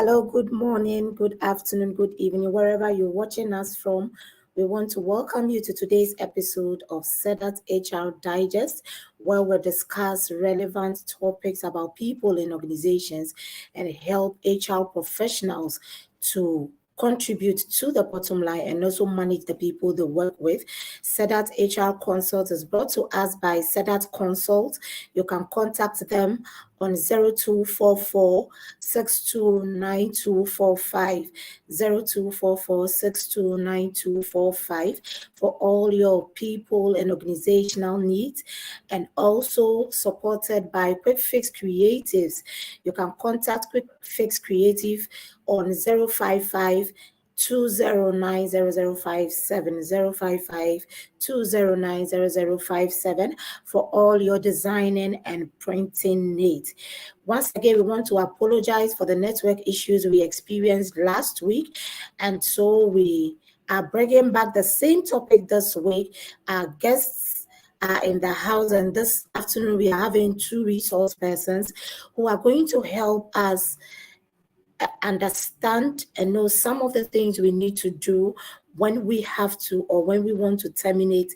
Hello, good morning, good afternoon, good evening, wherever you're watching us from. We want to welcome you to today's episode of Sedat HR Digest, where we'll discuss relevant topics about people in organizations and help HR professionals to contribute to the bottom line and also manage the people they work with. Sedat HR Consult is brought to us by Sedat Consult. You can contact them on 0244 629245 0244 629245 for all your people and organizational needs, and also supported by Quick Fix Creatives. You can contact Quick Fix Creative on 055 209 0057 055 209 0057 for all your designing and printing needs. Once again, we want to apologize for the network issues we experienced last week, and so we are bringing back the same topic this week. Our guests are in the house, and this afternoon we are having two resource persons who are going to help us understand and know some of the things we need to do when we have to or when we want to terminate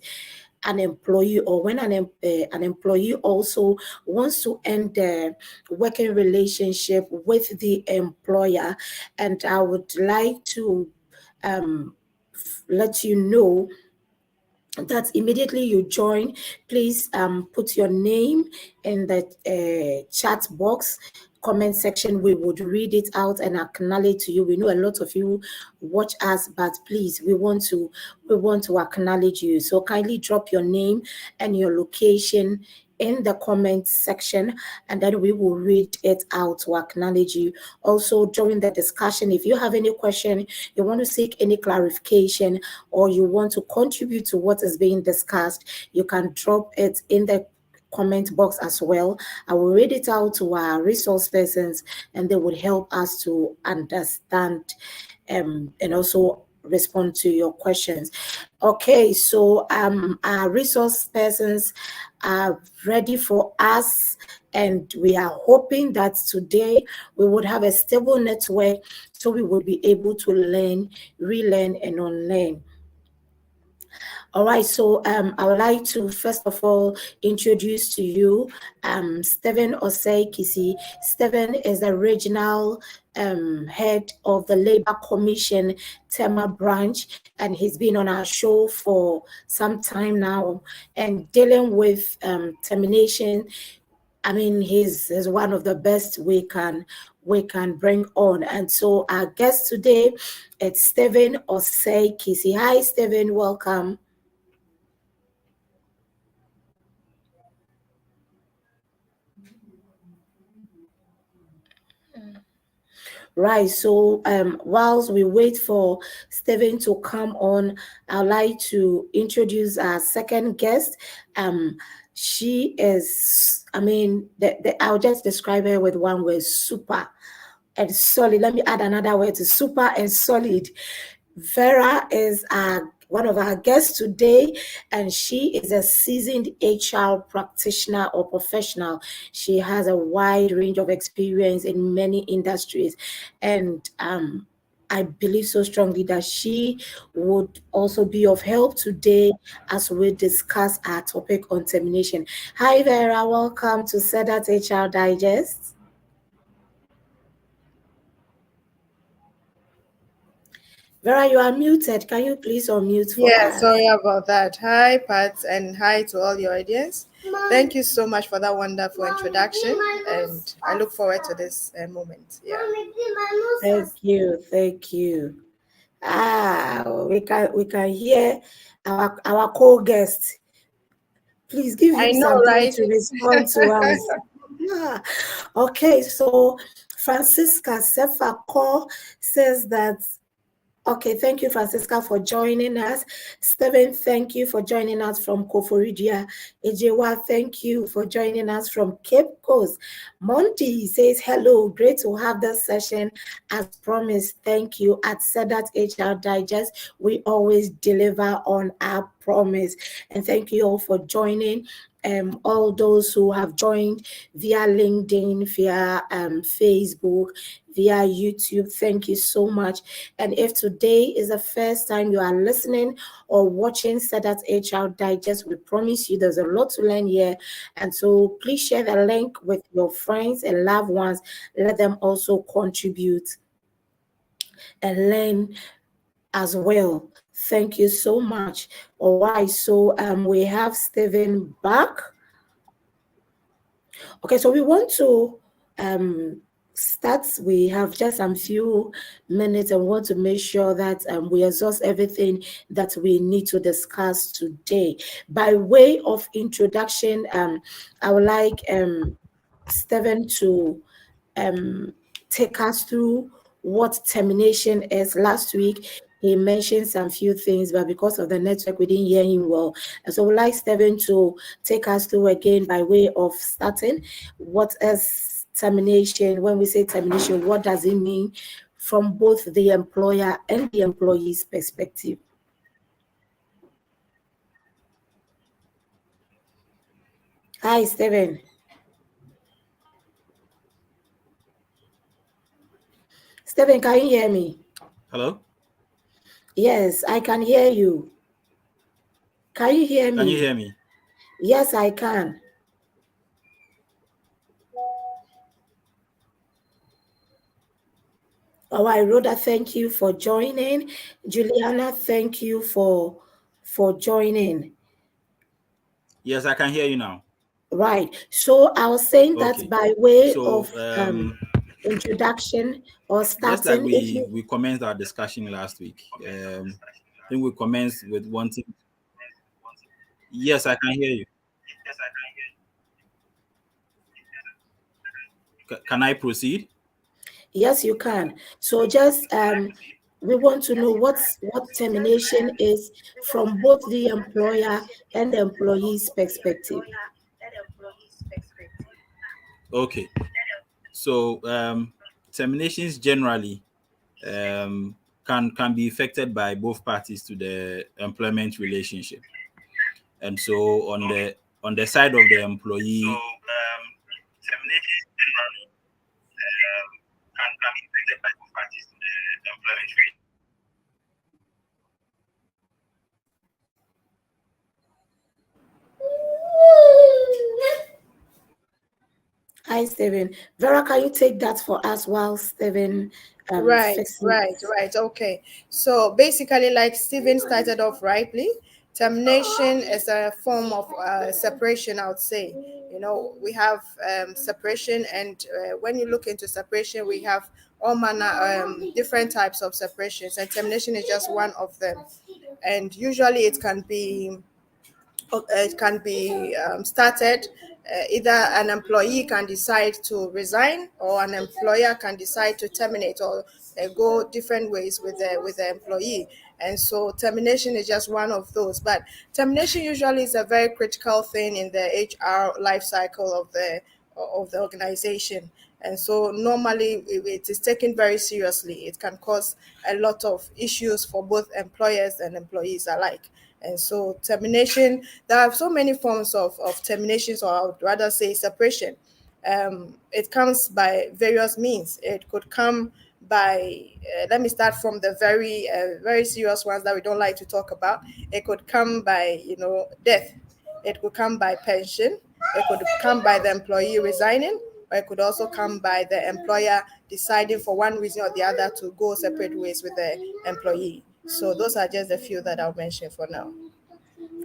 an employee, or when an employee also wants to end their working relationship with the employer. And I would like to let you know that immediately you join, please put your name in the chat box, comment section. We would read it out and acknowledge to you. We know a lot of you watch us, but please, we want to acknowledge you. So kindly drop your name and your location in the comment section, and then we will read it out to acknowledge you. Also, during the discussion, if you have any question, you want to seek any clarification, or you want to contribute to what is being discussed, you can drop it in the comment box as well. I will read it out to our resource persons, and they will help us to understand and also respond to your questions. Okay, so our resource persons are ready for us, and we are hoping that today we would have a stable network so we will be able to learn, relearn, and unlearn. All right, so I would like to first of all introduce to you Stephen Osei Kisi. Stephen is the regional head of the Labor Commission Tema branch, and he's been on our show for some time now and dealing with termination. I mean, he's one of the best we can bring on. And so our guest today is Stephen Osei Kisi. Hi, Stephen, welcome. Right, so whilst we wait for Stephen to come on, I'd like to introduce our second guest. She is, I mean, I'll just describe her with one word: super and solid. Let me add another word to super and solid. Vera is one of our guests today, and she is a seasoned HR practitioner or professional. She has a wide range of experience in many industries, and I believe so strongly that she would also be of help today as we discuss our topic on termination. Hi, Vera. Welcome to Sedat HR Digest. Vera, you are muted. Can you please unmute for us? Sorry about that. Hi, Pat, and hi to all your audience. Thank you so much for that wonderful introduction, and I look forward to this moment. Thank you. We can hear our co-guest. Please give him some time to respond to us. Okay, so Francisca Sefako says that. Okay, thank you, Francisca, for joining us. Stephen, thank you for joining us from Koforidia. Ejewa, thank you for joining us from Cape Coast. Monty says, hello, great to have this session. As promised, thank you. At Sedat HR Digest, we always deliver on our promise. And thank you all for joining. All those who have joined via LinkedIn, via Facebook, via YouTube, thank you so much. And if today is the first time you are listening or watching Sedat HR Digest, we promise you there's a lot to learn here. And so please share the link with your friends and loved ones. Let them also contribute and learn as well. Thank you so much. All right, so we have Stephen back. Okay, so we want to start. We have just some few minutes and want to make sure that we exhaust everything that we need to discuss today. By way of introduction, I would like Stephen to take us through what termination is. Last week, he mentioned some few things, but because of the network, we didn't hear him well. And so we'd like Stephen to take us through again by way of starting. What is termination? When we say termination, what does it mean from both the employer and the employee's perspective? Hi, Stephen. Stephen, can you hear me? Hello? Yes, I can hear you. Can you hear me? Can you hear me? Yes, I can. All right, Rhoda, thank you for joining. Juliana, thank you for joining. Yes, I can hear you now. Right. So I was saying that Okay. by way So, of introduction or just like starting, if you we commenced our discussion last week, I think we commenced with wanting. Yes, I can hear you. Can I proceed? yes, you can. So just we want to know what termination is from both the employer and the employee's perspective. Okay. So, terminations generally can be affected by both parties to the employment relationship. And so on the side of the employee, terminations generally can be affected by both parties to the employment relationship. Hi, Stephen. Vera, can you take that for us while Stephen Right, fixing? right, right. Okay. So basically, like Stephen started off rightly, termination is a form of separation, I would say. You know, we have separation, and when you look into separation, we have all manner different types of separations, and termination is just one of them. And usually, it can be started. Either an employee can decide to resign, or an employer can decide to terminate, or go different ways with the employee. And so termination is just one of those. But termination usually is a very critical thing in the HR life cycle of the organization. And so normally it is taken very seriously. It can cause a lot of issues for both employers and employees alike. And so termination, there are so many forms of terminations, or I would rather say separation. It comes by various means. It could come by, let me start from the very serious ones that we don't like to talk about. It could come by, death. It could come by pension. It could come by the employee resigning, or it could also come by the employer deciding for one reason or the other to go separate ways with the employee. So those are just a few that I'll mention for now.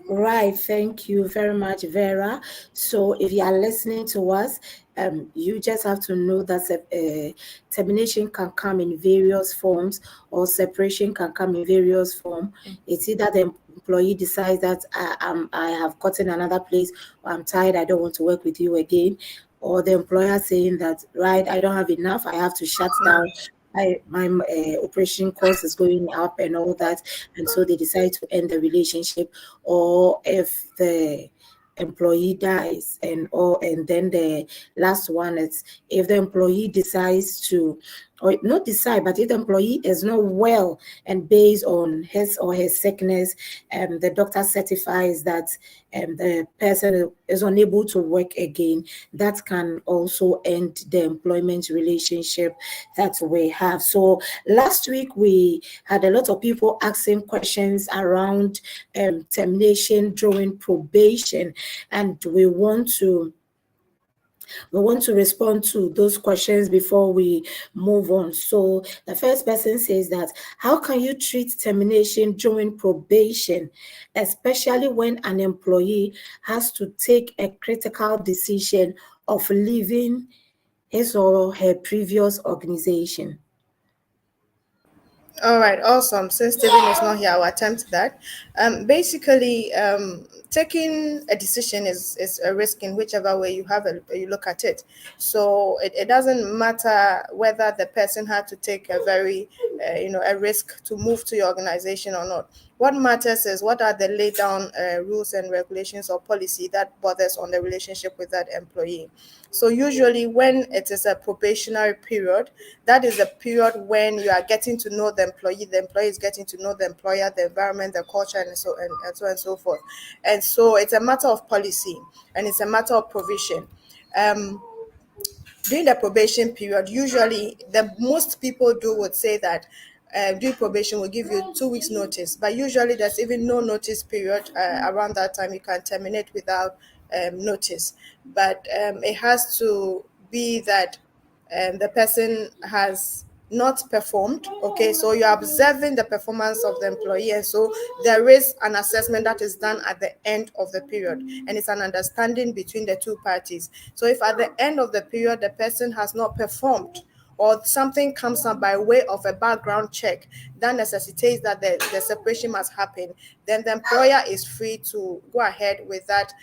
Right, thank you very much, Vera. So, if you are listening to us, you just have to know that termination can come in various forms, or separation can come in various forms. It's either the employee decides that I have gotten another place, or I'm tired, I don't want to work with you again, or the employer saying that, right, I don't have enough, I have to shut down. My operation cost is going up and all that, and so they decide to end the relationship. Or if the employee dies, and then the last one is if the employee decides to or not decide, but if the employee is not well and based on his or her sickness, the doctor certifies that the person is unable to work again, that can also end the employment relationship that we have. So last week we had a lot of people asking questions around termination during probation, and we want to respond to those questions before we move on. So the first person says that, how can you treat termination during probation, especially when an employee has to take a critical decision of leaving his or her previous organization? All right, awesome. Since Stephen is not here, I'll attempt that. Basically, taking a decision is a risk in whichever way you look at it. So it doesn't matter whether the person had to take a very, a risk to move to your organization or not. What matters is what are the laid down rules and regulations or policy that bothers on the relationship with that employee. So usually when it is a probationary period, that is a period when you are getting to know the employee is getting to know the employer, the environment, the culture, and so on and so forth. And so it's a matter of policy and it's a matter of provision. Um, During the probation period, usually the most people do would say that during probation will give you 2 weeks notice, but usually there's even no notice period around that time. You can terminate without notice, but it has to be that the person has not performed. Okay, so you're observing the performance of the employee, and so there is an assessment that is done at the end of the period, and it's an understanding between the two parties. So if at the end of the period the person has not performed, or something comes up by way of a background check that necessitates that the separation must happen, then the employer is free to go ahead with that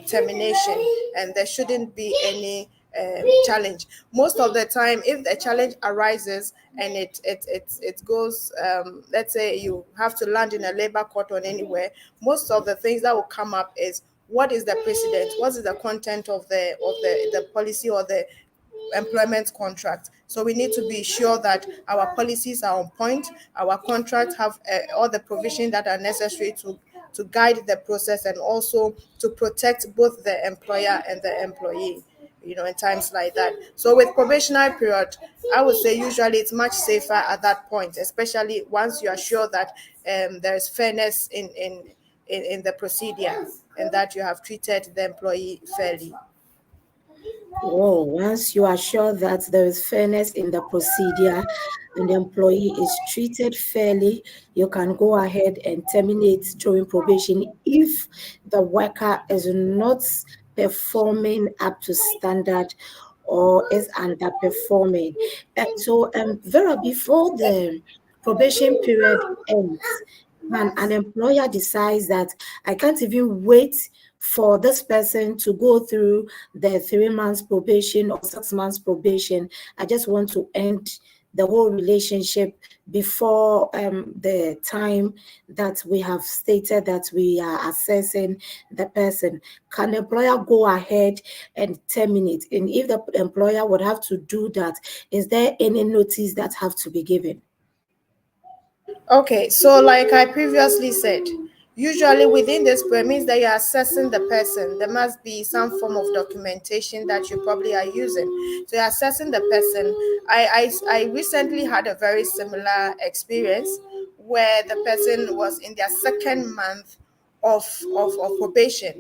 termination, and there shouldn't be any challenge. Most of the time, if the challenge arises and it goes, let's say you have to land in a labor court or anywhere, most of the things that will come up is what is the precedent, what is the content of the policy or the employment contract. So we need to be sure that our policies are on point, our contracts have all the provisions that are necessary to guide the process and also to protect both the employer and the employee, in times like that. So with probationary period, I would say usually it's much safer at that point, especially once you are sure that there is fairness in the procedure and that you have treated the employee fairly. Oh, once you are sure that there is fairness in the procedure and the employee is treated fairly, you can go ahead and terminate during probation if the worker is not performing up to standard or is underperforming. And so, Vera, before the probation period ends, and an employer decides that I can't even wait for this person to go through the 3 months probation or 6 months probation. I just want to end the whole relationship before the time that we have stated that we are assessing the person. Can the employer go ahead and terminate? And if the employer would have to do that, is there any notice that have to be given? Okay, so like I previously said, usually within this premise that you're assessing the person, there must be some form of documentation that you probably are using. So you're assessing the person. I recently had a very similar experience where the person was in their second month of probation,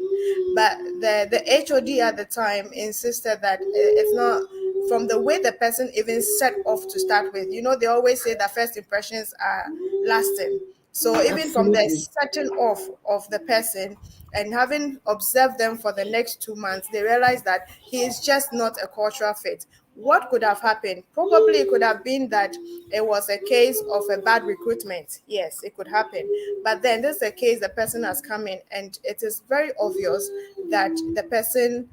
but the HOD at the time insisted that it's not from the way the person even set off to start with. They always say that first impressions are lasting. So even from the Absolutely. setting off of the person and having observed them for the next 2 months, they realize that he is just not a cultural fit. What could have happened? Probably it could have been that it was a case of a bad recruitment. Yes, it could happen. But then this is a case the person has come in, and it is very obvious that the person,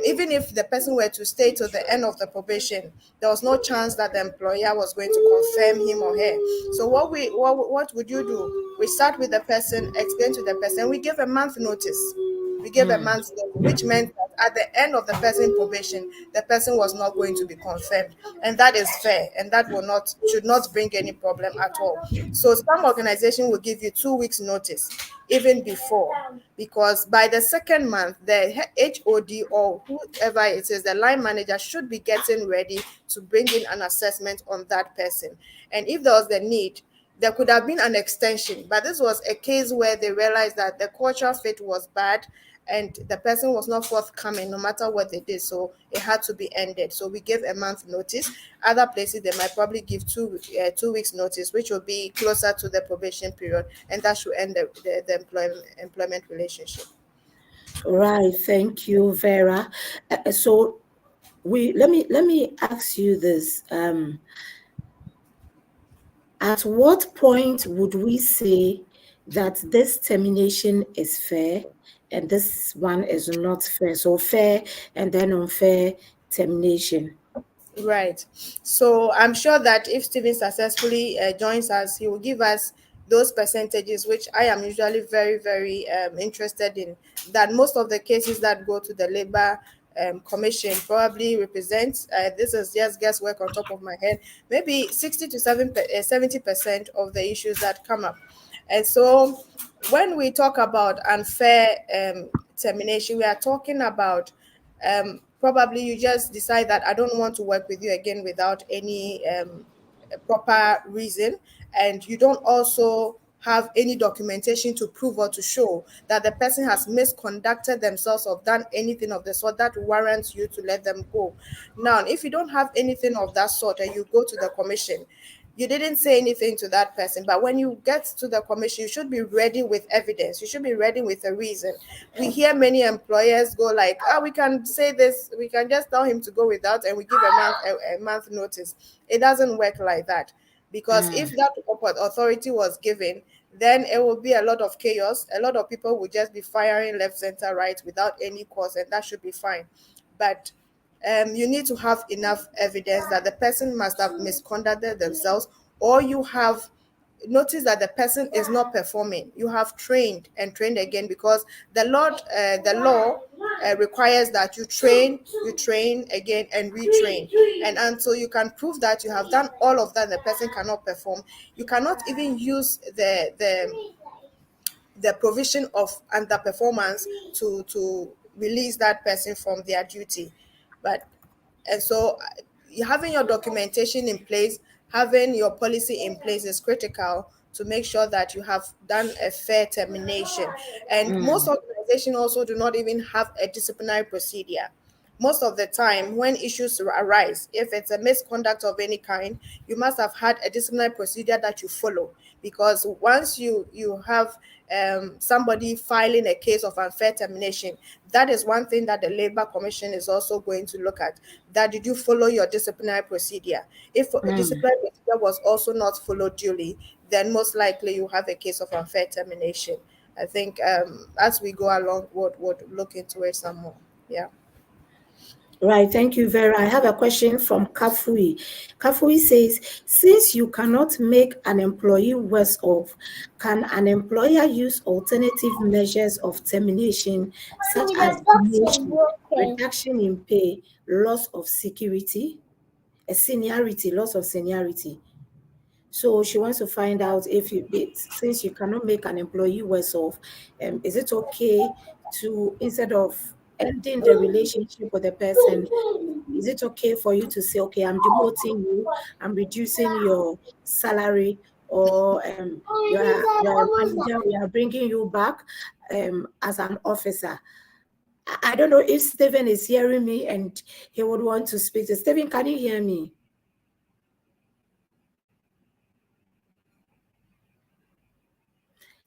even if the person were to stay to the end of the probation, there was no chance that the employer was going to confirm him or her. So what would you do? We start with the person, explain to the person, we give a month notice. We gave a month's notice, which meant that at the end of the person's probation, the person was not going to be confirmed, and that is fair, and that will not should not bring any problem at all. So some organization will give you 2 weeks notice even before, because by the second month, the HOD or whoever it is, the line manager should be getting ready to bring in an assessment on that person. And if there was the need, there could have been an extension, but this was a case where they realized that the cultural fit was bad and the person was not forthcoming no matter what they did, so it had to be ended. So we gave a month notice. Other places they might probably give 2 weeks notice, which will be closer to the probation period, and that should end the employment relationship. Right. Thank you, Vera. So let me ask you this. At what point would we say that this termination is fair and this one is not fair? So fair and then unfair termination. Right. So I'm sure that if Stephen successfully joins us, he will give us those percentages, which I am usually very, very interested in. That most of the cases that go to the labor commission probably represents, this is just guesswork on top of my head, maybe 60 to 70% of the issues that come up. And so when we talk about unfair termination, we are talking about probably you just decide that I don't want to work with you again without any proper reason, and you don't also have any documentation to prove or to show that the person has misconducted themselves or done anything of the sort that warrants you to let them go. Now, if you don't have anything of that sort and you go to the commission, you didn't say anything to that person, but when you get to the commission, you should be ready with evidence. You should be ready with a reason. We hear many employers go like, oh, we can say this, we can just tell him to go without, and we give a month notice. It doesn't work like that, because if that authority was given, then it will be a lot of chaos. A lot of people will just be firing left, center, right without any cause, and that should be fine. But you need to have enough evidence that the person must have misconducted themselves, or you have noticed that the person is not performing. You have trained and trained again, because the law requires that you train again and retrain. And until you can prove that you have done all of that, the person cannot perform. You cannot even use the provision of underperformance to release that person from their duty. But and so having your documentation in place, having your policy in place is critical to make sure that you have done a fair termination. And most organizations also do not even have a disciplinary procedure. Most of the time when issues arise, if it's a misconduct of any kind, you must have had a disciplinary procedure that you follow, because once you have somebody filing a case of unfair termination, that is one thing that the Labor Commission is also going to look at. That did you follow your disciplinary procedure? If a disciplinary procedure was also not followed duly, then most likely you have a case of unfair termination. I think as we go along, would look into it some more. Yeah. Right, thank you, Vera. I have a question from Kafui. Kafui says, since you cannot make an employee worse off, can an employer use alternative measures of termination, such as demotion, reduction in pay, loss of security, seniority, loss of seniority? So she wants to find out if since you cannot make an employee worse off, is it okay to, instead of ending the relationship with the person, is it okay for you to say, okay, I'm demoting you, I'm reducing your salary, or you're a manager, we are bringing you back as an officer? I don't know if Stephen is hearing me and he would want to speak to Stephen. Can you hear me?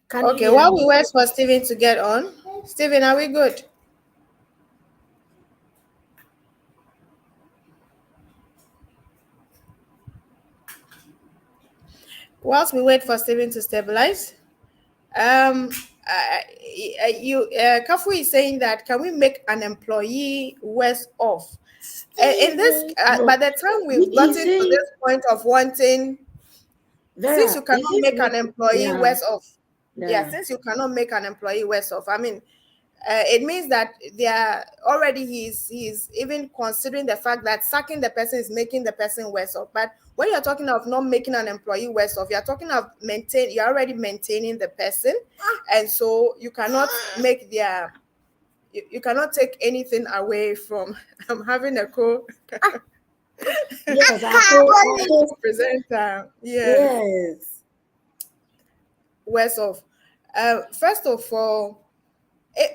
Can you Okay, hear while we me? wait for Stephen to get on, Stephen, are we good? Whilst we wait for Stephen to stabilize, um, Kafu is saying that can we make an employee worse off? In this, by No. the time we've He's gotten to saying, this point of wanting, since Vera, you cannot is it make an okay? employee Yeah, worse off, yeah, yeah. since you cannot make an employee worse off, I mean, it means that they are already he's even considering the fact that sacking the person is making the person worse off. But when you're talking of not making an employee worse off, you're talking of you're already maintaining the person, and so you cannot make their you cannot take anything away from. I'm having a co Yes, our co presenter. Yeah, yes. worse off. First of all,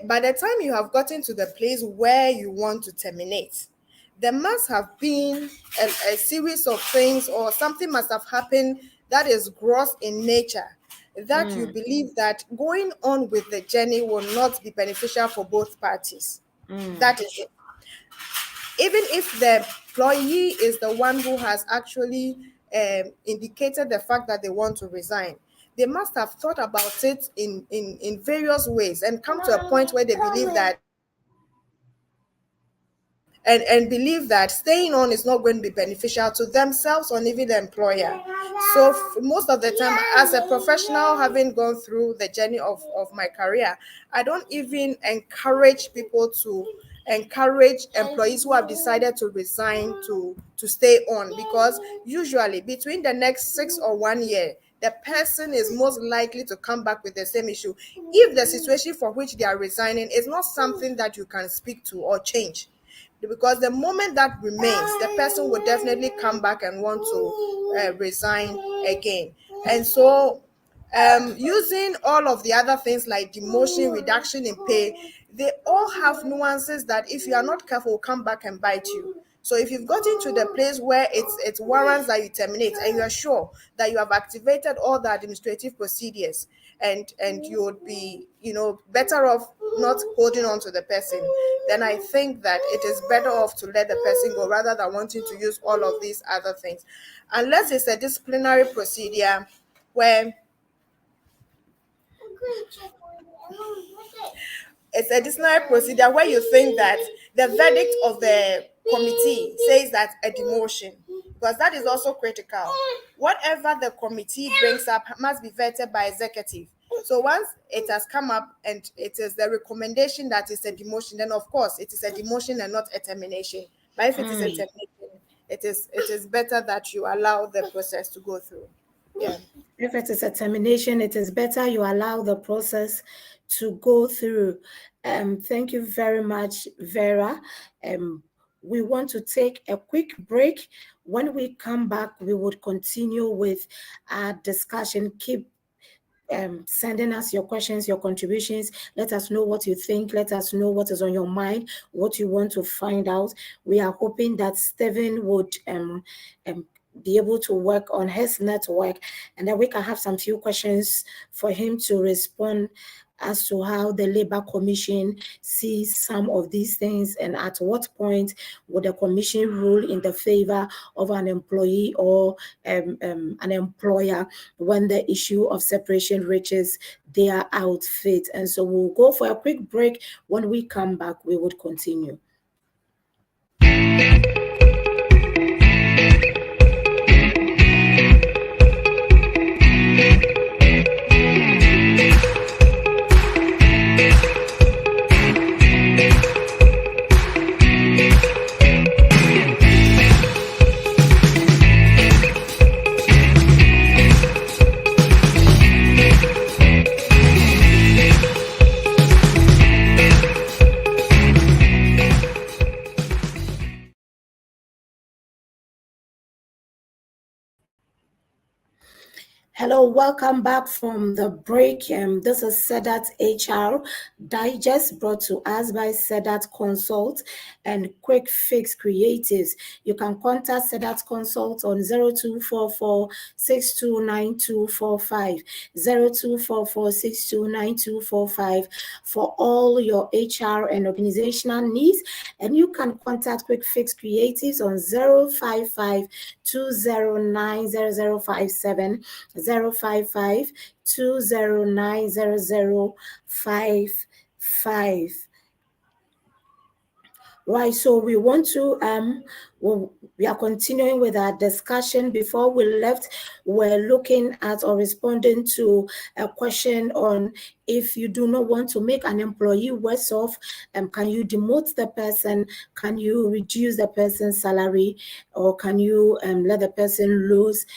by the time you have gotten to the place where you want to terminate, there must have been a series of things, or something must have happened that is gross in nature, that you believe that going on with the journey will not be beneficial for both parties. That is it. Even if the employee is the one who has actually indicated the fact that they want to resign, they must have thought about it in various ways and come to a point where they believe that and believe that staying on is not going to be beneficial to themselves or even the employer. So most of the time, as a professional, having gone through the journey of my career, I don't even encourage people to encourage employees who have decided to resign to stay on, because usually between the next 6 or 1 year, the person is most likely to come back with the same issue if the situation for which they are resigning is not something that you can speak to or change. Because the moment that remains, the person will definitely come back and want to resign again. And so using all of the other things like demotion, reduction in pay, they all have nuances that if you are not careful will come back and bite you. So if you've gotten to the place where it's warrants that you terminate, and you are sure that you have activated all the administrative procedures, and you would be, better off not holding on to the person, then I think that it is better off to let the person go rather than wanting to use all of these other things. Unless it's a disciplinary procedure where it's a disciplinary procedure where you think that the verdict of the committee says that a demotion, because that is also critical. Whatever the committee brings up must be vetted by executive. So once it has come up and it is the recommendation that is a demotion, then of course it is a demotion and not a termination. But if it is a termination, it is better that you allow the process to go through. Yeah. If it is a termination, it is better you allow the process to go through. Thank you very much, Vera. We want to take a quick break. When we come back, we would continue with our discussion. Keep sending us your questions, your contributions. Let us know what you think. Let us know what is on your mind, what you want to find out. We are hoping that Stephen would be able to work on his network, and then we can have some few questions for him to respond as to how the Labor Commission sees some of these things, and at what point would the Commission rule in the favor of an employee or an employer when the issue of separation reaches their outfit. And so we'll go for a quick break. When we come back, we would continue. Hello, welcome back from the break. This is Sedat HR Digest, brought to us by Sedat Consult and Quick Fix Creatives. You can contact Sedat Consult on 0244 629245, 0244 629245 for all your HR and organizational needs. And you can contact Quick Fix Creatives on 055 209 0057, 055 209 0055. Right, so we want to well, we are continuing with our discussion. Before we left, we're looking at or responding to a question on if you do not want to make an employee worse off, can you demote the person? Can you reduce the person's salary, or can you let the person lose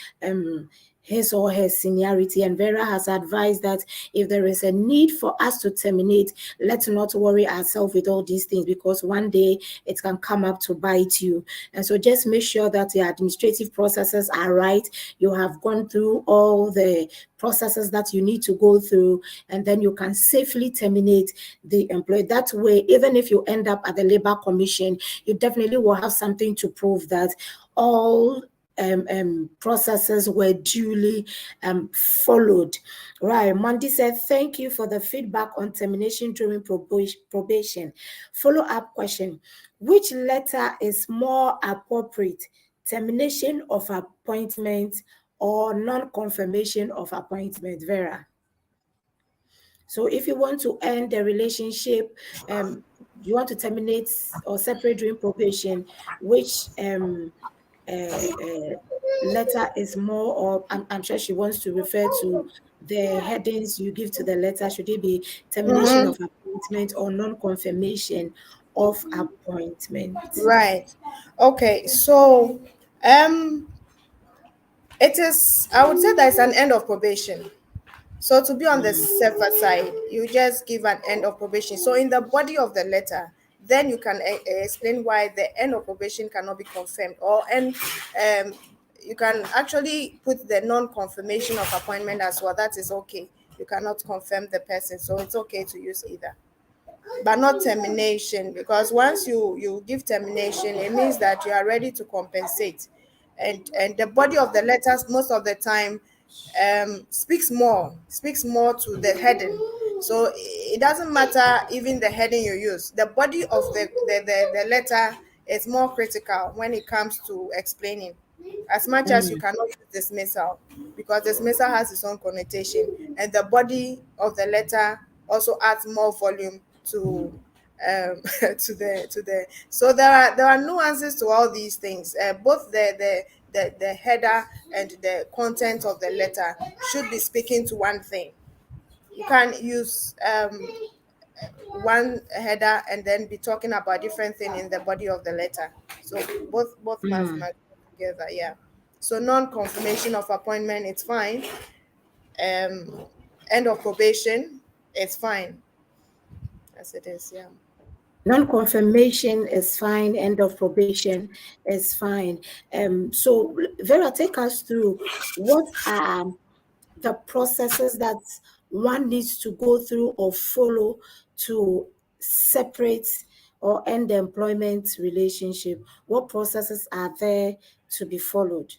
his or her seniority? And Vera has advised that if there is a need for us to terminate, let's not worry ourselves with all these things, because one day it can come up to bite you. And so just make sure that the administrative processes are right. You have gone through all the processes that you need to go through, and then you can safely terminate the employee. That way, even if you end up at the Labor Commission, you definitely will have something to prove that all processes were duly followed. Right. Mandy said, thank you for the feedback on termination during probation. Follow-up question. Which letter is more appropriate? Termination of appointment or non-confirmation of appointment, Vera? So if you want to end the relationship, you want to terminate or separate during probation, which letter is more, or I'm sure she wants to refer to the headings you give to the letter. Should it be termination of appointment or non-confirmation of appointment? Right. Okay. So, it is. I would say that it's an end of probation. So to be on the safer side, you just give an end of probation. So in the body of the letter, then you can explain why the end of probation cannot be confirmed, or and you can actually put the non-confirmation of appointment as well. That is okay. You cannot confirm the person, so it's okay to use either, but not termination, because once you give termination, it means that you are ready to compensate, and the body of the letters most of the time speaks more to the heading. So it doesn't matter even the heading you use. The body of the letter is more critical when it comes to explaining, as much as you Mm, cannot use dismissal, because dismissal has its own connotation, and the body of the letter also adds more volume to to the so there are nuances to all these things. Both the header and the content of the letter should be speaking to one thing. You can't use one header and then be talking about different thing in the body of the letter. So both must mm. go together. Yeah. So non-confirmation of appointment, it's fine. um End of probation, it's fine as it is. Yeah. Non-confirmation is fine. End of probation is fine. So Vera, take us through what are the processes that one needs to go through or follow to separate or end the employment relationship. What processes are there to be followed?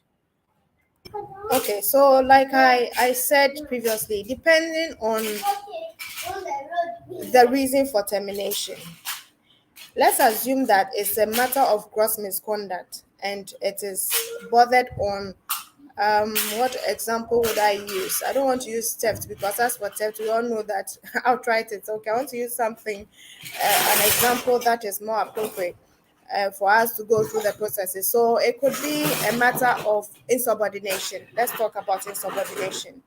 Okay, so like I said previously, depending on the reason for termination, let's assume that it's a matter of gross misconduct and it is bothered on what example would I use? I don't want to use theft, because as for theft, we all know that outright it's okay. I want to use something, an example that is more appropriate for us to go through the processes. So it could be a matter of insubordination. Let's talk about insubordination.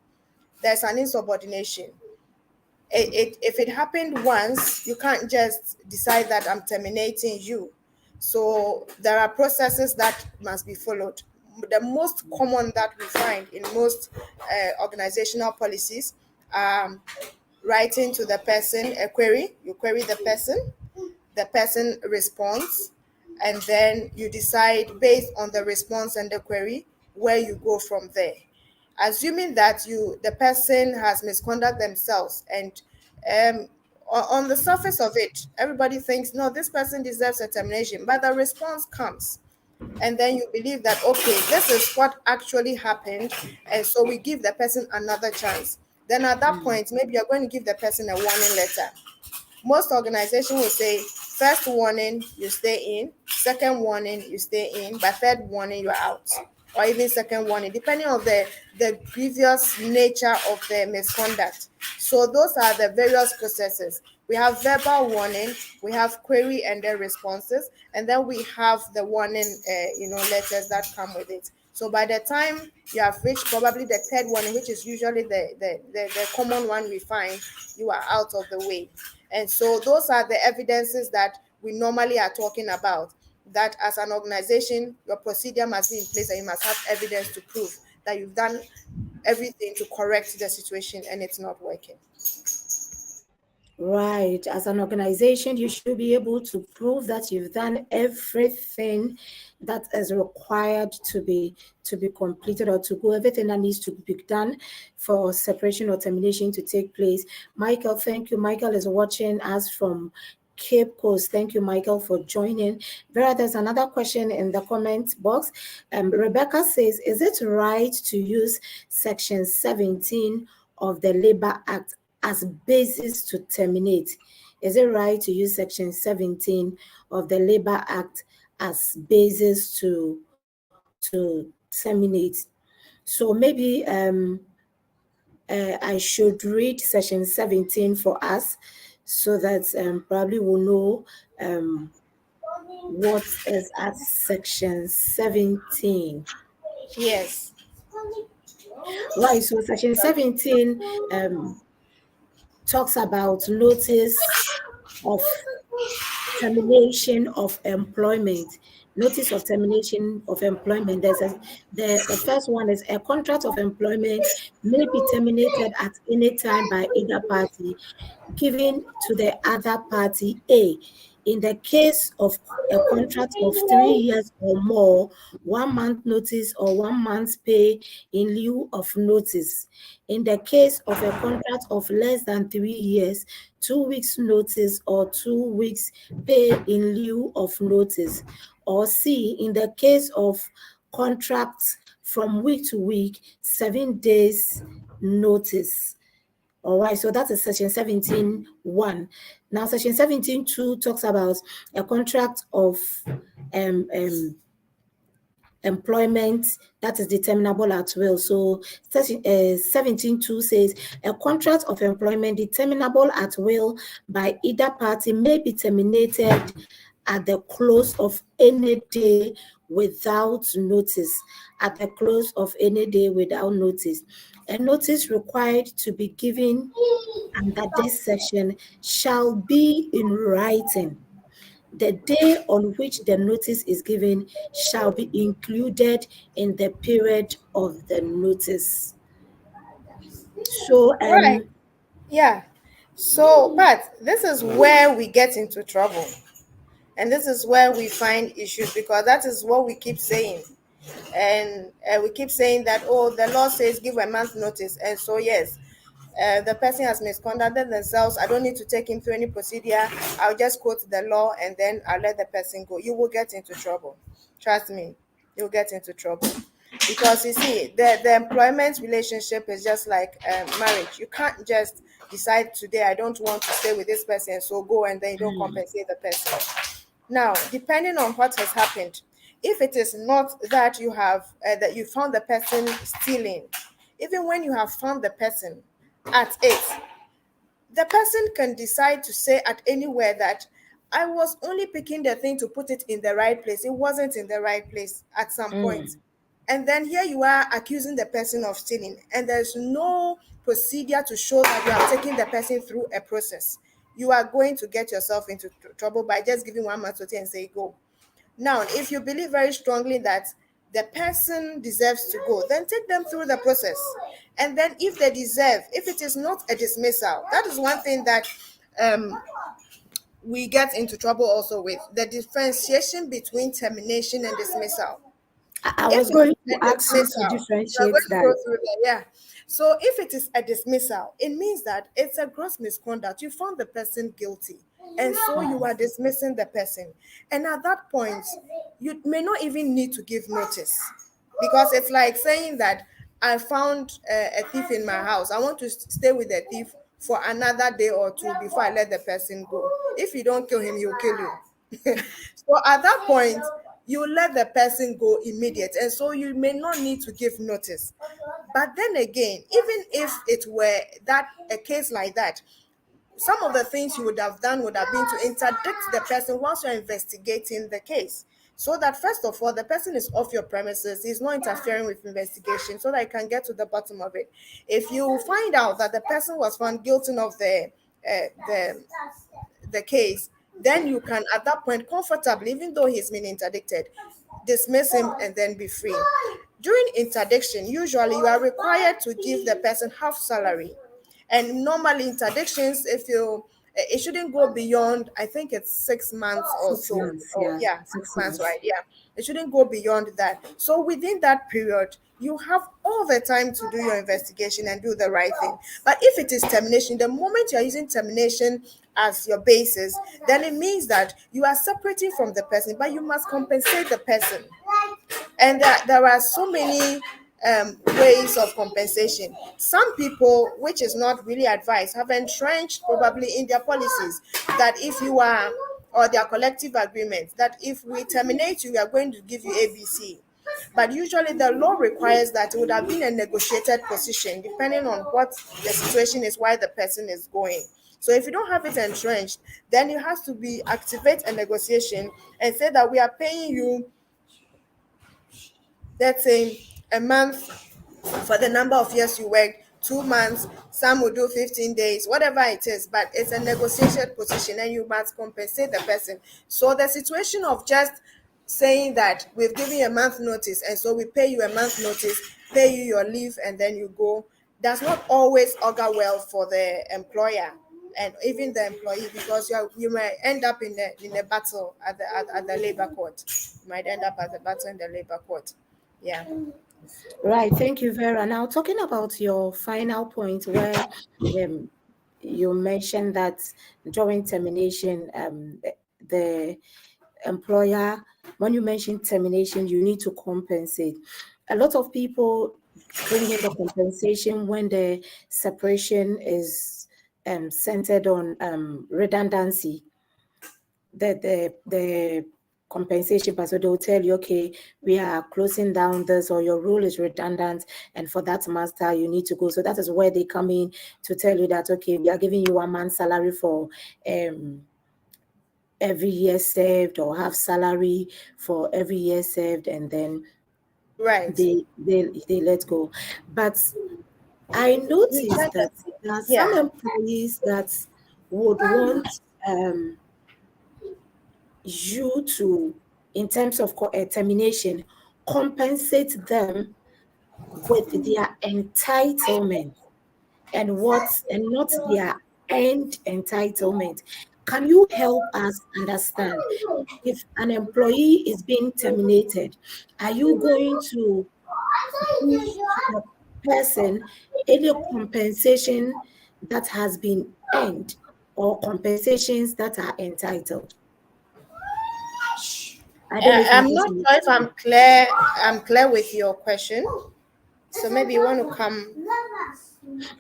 There's an insubordination. If it happened once, you can't just decide that I'm terminating you. So there are processes that must be followed. The most common that we find in most organizational policies, writing to the person a query. You query the person responds, and then you decide based on the response and the query where you go from there. Assuming that the person has misconduct themselves, and on the surface of it, everybody thinks, no, this person deserves a termination, but the response comes, and then you believe that, okay, this is what actually happened, and so we give the person another chance. Then at that Mm, point, maybe you're going to give the person a warning letter. Most organizations will say, first warning, you stay in; second warning, you stay in; but third warning, you're out, or even second warning, depending on the grievous nature of the misconduct. So those are the various processes. We have verbal warning, we have query and their responses, and then we have the warning, letters that come with it. So by the time you have reached probably the third warning, which is usually the common one we find, you are out of the way. And so those are the evidences that we normally are talking about, that as an organization, your procedure must be in place and you must have evidence to prove that you've done everything to correct the situation and it's not working. Right. As an organization, you should be able to prove that you've done everything that is required to be completed, or to go everything that needs to be done for separation or termination to take place. Michael, thank you. Michael is watching us from Cape Coast. Thank you, Michael, for joining. Vera, there's another question in the comment box. Rebecca says, is it right to use Section 17 of the Labor Act as basis to terminate? Is it right to use Section 17 of the Labor Act as basis to terminate? So maybe I should read Section 17 for us, so that probably we'll know what is at Section 17. Yes. Right, so Section 17 talks about notice of termination of employment. Notice of termination of employment. The first one is, a contract of employment may be terminated at any time by either party, given to the other party A. In the case of a contract of 3 years or more, 1 month notice or 1 month's pay in lieu of notice. In the case of a contract of less than 3 years, 2 weeks notice or 2 weeks pay in lieu of notice. Or C, in the case of contracts from week to week, 7 days notice. All right, so that is Section 17.1. Now, Section 17.2 talks about a contract of employment that is determinable at will. So 17.2 says, a contract of employment determinable at will by either party may be terminated at the close of any day without notice. At the close of any day without notice. A notice required to be given under this section shall be in writing. The day on which the notice is given shall be included in the period of the notice. So, Right. Yeah. So, but this is where we get into trouble. And this is where we find issues, because that is what we keep saying. And we keep saying that, oh, the law says give a month notice. And so, yes, the person has misconducted themselves. I don't need to take him through any procedure. I'll just quote the law and then I'll let the person go. You will get into trouble. Trust me, you'll get into trouble. Because you see, the employment relationship is just like marriage. You can't just decide today, I don't want to stay with this person, so go, and then you don't compensate the person. Now, depending on what has happened, if it is not that you have that you found the person stealing, even when you have found the person at it, the person can decide to say at anywhere that I was only picking the thing to put it in the right place. It wasn't in the right place at some point. And then here you are accusing the person of stealing, and there's no procedure to show that you are taking the person through a process. You are going to get yourself into trouble by just giving 1 month notice and say go. Now, if you believe very strongly that the person deserves to go, then take them through the process. And then if they deserve, if it is not a dismissal, that is one thing that we get into trouble also with, the differentiation between termination and dismissal. I If was it going is to a ask you to dismissal, we are differentiate going to go that. through that, yeah. So if it is a dismissal, it means that it's a gross misconduct. You found the person guilty, and so you are dismissing the person. And at that point, you may not even need to give notice, because it's like saying that I found a thief in my house. I want to stay with the thief for another day or two before I let the person go. If you don't kill him, he'll kill you. So at that point, you let the person go immediate, and so you may not need to give notice. But then again, even if it were that a case like that, some of the things you would have done would have been to interdict the person whilst you're investigating the case. So that first of all, the person is off your premises, he's not interfering with investigation, so that you can get to the bottom of it. If you find out that the person was found guilty of the case, then you can at that point comfortably, even though he's been interdicted, dismiss him and then be free. During interdiction, usually you are required to give the person half salary. And normally interdictions, if you it shouldn't go beyond, I think it's 6 months or 6 months, or yeah, yeah, 6 months, 6 months. right? Yeah, it shouldn't go beyond that. So within that period, you have all the time to do your investigation and do the right thing. But if it is termination, the moment you're using termination as your basis, then it means that you are separating from the person, but you must compensate the person. And there are so many ways of compensation. Some people, which is not really advised, have entrenched probably in their policies that if you are, or their collective agreement, that if we terminate you, we are going to give you ABC. But usually the law requires that it would have been a negotiated position depending on what the situation is, why the person is going. So if you don't have it entrenched, then you have to be activate a negotiation and say that we are paying you, let's say, a month for the number of years you work, 2 months, some will do 15 days, whatever it is, but it's a negotiated position and you must compensate the person. So the situation of just saying that we've given you a month notice and so we pay you a month notice, pay you your leave and then you go, does not always augur well for the employer and even the employee, because you might end up in a battle at the labor court. You might end up at the battle in the labor court. Yeah. Right, thank you, Vera. Now, talking about your final point where um, you mentioned that during termination, the employer, when you mention termination, you need to compensate. A lot of people bring in the compensation when the separation is centered on redundancy. The compensation part, so they'll tell you, okay, we are closing down this, or your role is redundant, and for that master you need to go. So that is where they come in to tell you that, okay, we are giving you 1 month salary for every year served, or half salary for every year served, and then Right. they let go. But I noticed that there are some Yeah. employees that would want you to, in terms of termination, compensate them with their entitlement and not their end entitlement. Can you help us understand, if an employee is being terminated, are you going to give the person any compensation that has been earned, or compensations that are entitled? I don't know if I'm I'm not getting sure it. if I'm clear. I'm clear with your question. So maybe you want to come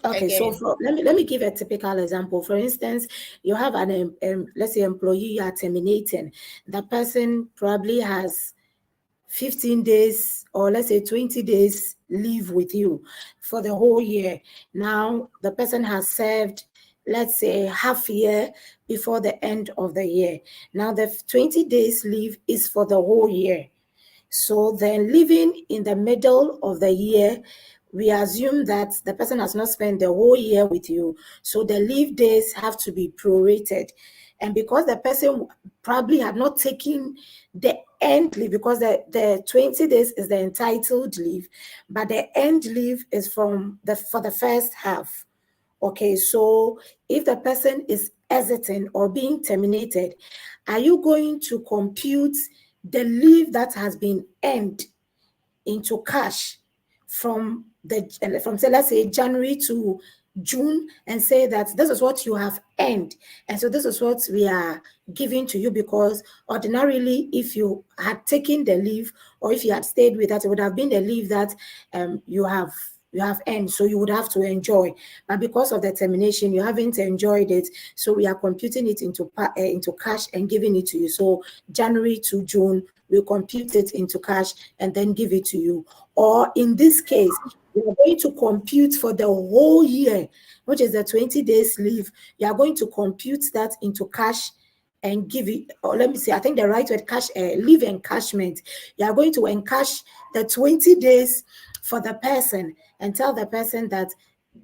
Okay, so again. let me give a typical example. For instance, you have let's say employee you are terminating. The person probably has 15 days, or let's say 20 days leave with you for the whole year. Now the person has served, let's say, half year before the end of the year. Now the 20 days leave is for the whole year. So then, living in the middle of the year, we assume that the person has not spent the whole year with you. So the leave days have to be prorated. And because the person probably had not taken the end leave, because the 20 days is the entitled leave, but the end leave is for the first half. Okay, so if the person is exiting or being terminated, are you going to compute the leave that has been earned into cash from say, let's say, January to June, and say that this is what you have earned, and so this is what we are giving to you? Because ordinarily, if you had taken the leave, or if you had stayed with that, it would have been the leave that you have earned, so you would have to enjoy. But because of the termination, you haven't enjoyed it, so we are computing it into cash and giving it to you. So January to June, we compute it into cash and then give it to you. Or in this case, we are going to compute for the whole year, which is the 20 days leave. You are going to compute that into cash and give it, or let me see, I think the right word, cash, leave encashment. You are going to encash the 20 days for the person and tell the person that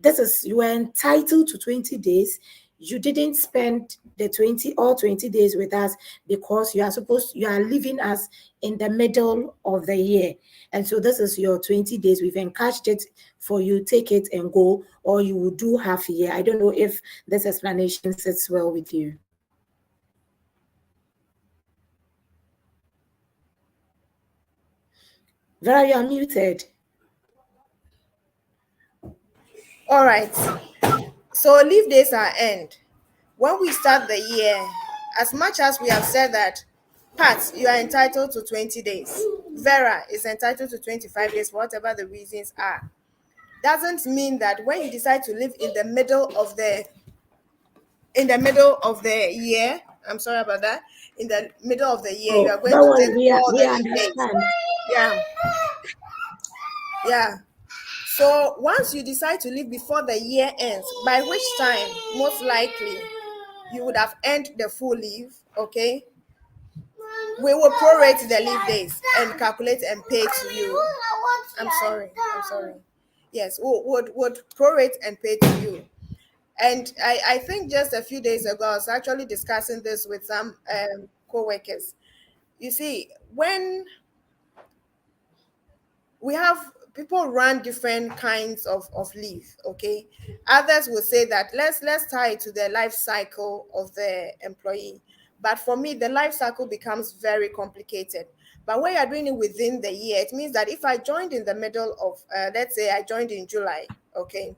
this is, you are entitled to 20 days. You didn't spend the 20 days with us because you are leaving us in the middle of the year. And so this is your 20 days. We've encashed it for you. Take it and go, or you will do half a year. I don't know if this explanation sits well with you. Vera, you are muted. All right. So leave days are end. When we start the year, as much as we have said that, Pat, you are entitled to 20 days. Vera is entitled to 25 days, whatever the reasons are. Doesn't mean that when you decide to live in the middle of the year, I'm sorry about that, in the middle of the year, you are Oh, going don't to worry, take all we the leave days. understand. Yeah, yeah. So once you decide to leave before the year ends, by which time most likely you would have earned the full leave, okay? We will prorate the leave days and calculate and pay to you. I'm sorry. I'm sorry. Yes, would prorate and pay to you. And I think just a few days ago, I was actually discussing this with some co-workers. You see, when we have people run different kinds of leave, okay, others will say that let's tie it to the life cycle of the employee. But for me, the life cycle becomes very complicated. But when you're doing it within the year, it means that if I joined in the middle of let's say I joined in July, okay,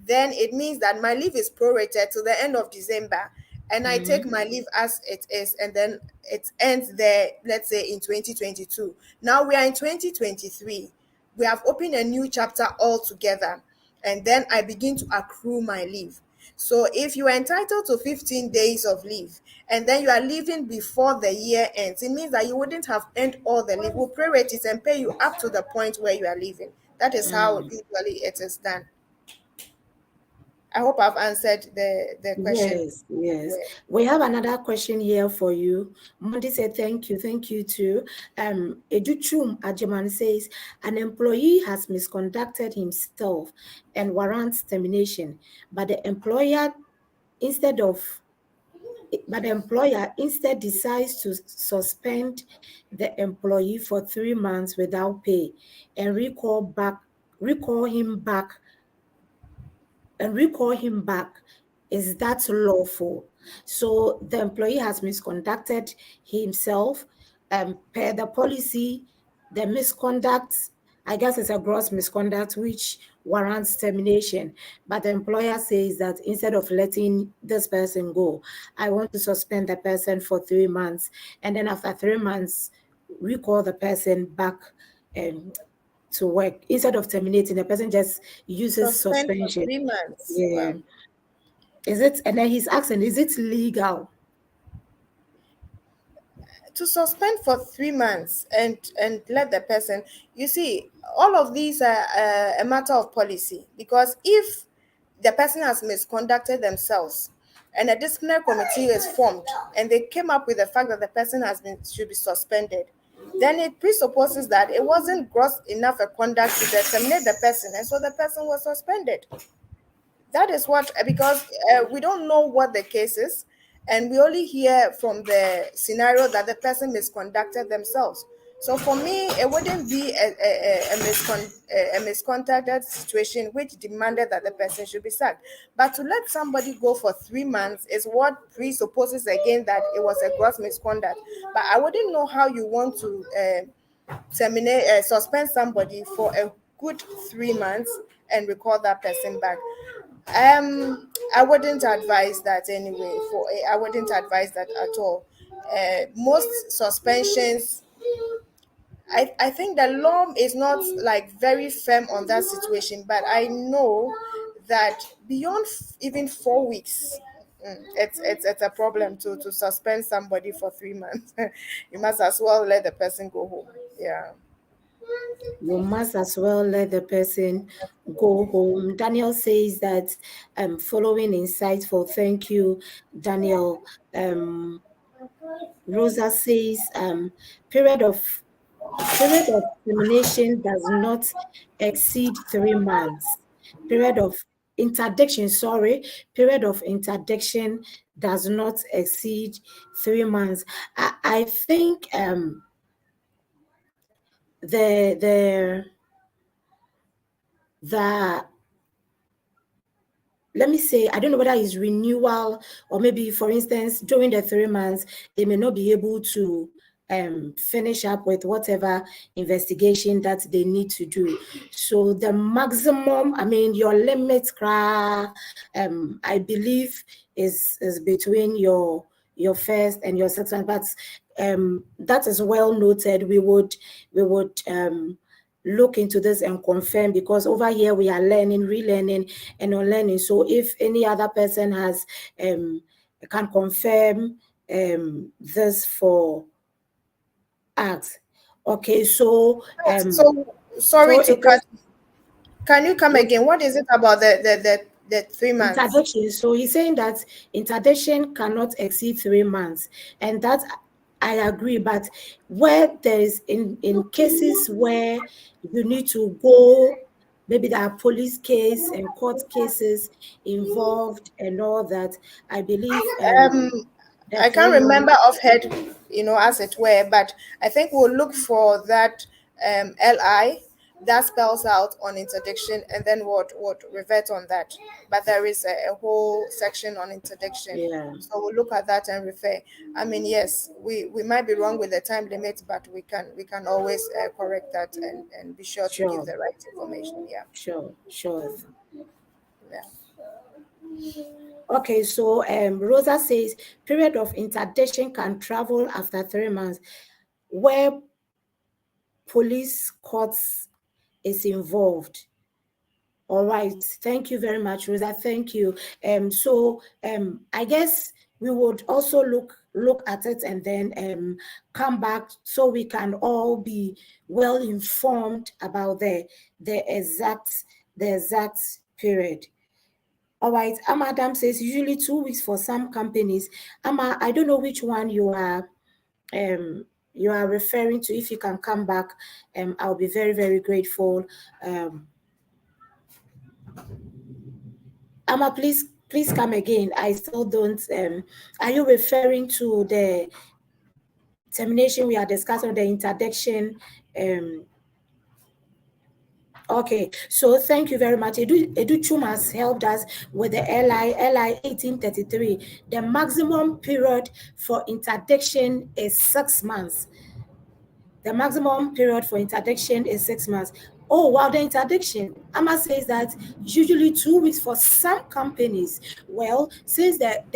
then it means that my leave is prorated to the end of December, and I take Mhm. my leave as it is, and then it ends there, let's say in 2022. Now we are in 2023. We have opened a new chapter altogether, and then I begin to accrue my leave. So if you are entitled to 15 days of leave and then you are leaving before the year ends, it means that you wouldn't have earned all the leave. We'll prorate it and pay you up to the point where you are leaving. That is how Mm. usually it is done. I hope I've answered the question Yes, yes. well. We have another question here for you. Monday said, thank you too. Educhum Ajaman says, an employee has misconducted himself and warrants termination, but the employer instead of but the employer instead decides to suspend the employee for 3 months without pay and recall him back and recall him back. Is that lawful? So the employee has misconducted himself, per the policy. The misconduct, I guess, it's a gross misconduct which warrants termination. But the employer says that instead of letting this person go, I want to suspend the person for 3 months, and then after 3 months, recall the person back um, to work. Instead of terminating, the person just uses Suspend for suspension. 3 months. Yeah. Wow. Is it, and then he's asking, is it legal? To suspend for 3 months and let the person, you see, all of these are a matter of policy, because if the person has misconducted themselves and a disciplinary committee is formed and they came up with the fact that the person has been should be suspended, then it presupposes that it wasn't gross enough a conduct to terminate the person, and so the person was suspended. That is what, because we don't know what the case is, and we only hear from the scenario that the person misconducted themselves. So for me, it wouldn't be a misconducted situation which demanded that the person should be sacked. But to let somebody go for 3 months is what presupposes again that it was a gross misconduct. But I wouldn't know how you want to suspend somebody for a good 3 months and recall that person back. I wouldn't advise that anyway. I wouldn't advise that at all. Most suspensions, I think the law is not like very firm on that situation, but I know that beyond even 4 weeks, It's a problem to suspend somebody for 3 months. You must as well let the person go home. Yeah. You must as well let the person go home. Daniel says that following insightful. Thank you, Daniel. Rosa says period of termination does not exceed 3 months. Period of interdiction, sorry, period of interdiction does not exceed 3 months. I think the the let me say, I don't know whether it's renewal or maybe, for instance, during the 3 months, they may not be able to finish up with whatever investigation that they need to do. So the maximum, I mean, your limit, I believe, is between your first and your second. But that is well noted. We would look into this and confirm, because over here we are learning, relearning, and unlearning. So if any other person has can confirm this for us. Okay, so So sorry so to it cut. is Can you come again? What is it about the 3 months? interdiction. So he's saying that interdiction cannot exceed 3 months, and that I agree. But where there is in cases where you need to go, maybe there are police case and court cases involved and all that, I believe Um, the I three can't remember months. offhand, as it were, but I think we'll look for that LI that spells out on interdiction, and then what revert on that. But there is a whole section on interdiction, Yeah, so we'll look at that and refer. I mean, yes, we might be wrong with the time limit, but we can always correct that and be sure to give sure, the right information. Yeah, sure. yeah. Okay, so Rosa says period of interdiction can travel after 3 months, where police courts is involved. All right, thank you very much, Rosa. Thank you. So I guess we would also look at it and then come back so we can all be well informed about the exact the exact period. All right, Adam says usually 2 weeks for some companies. I don't know which one you are referring to. If you can come back, I'll be very, very grateful. Please come again. I still don't. Are you referring to the termination we are discussing, the interdiction? Okay, so thank you very much. Edu Chum has helped us with the LI 1833. The maximum period for interdiction is 6 months. The maximum period for interdiction is 6 months. Oh, wow, the interdiction. Amma says that usually 2 weeks for some companies. Well, since the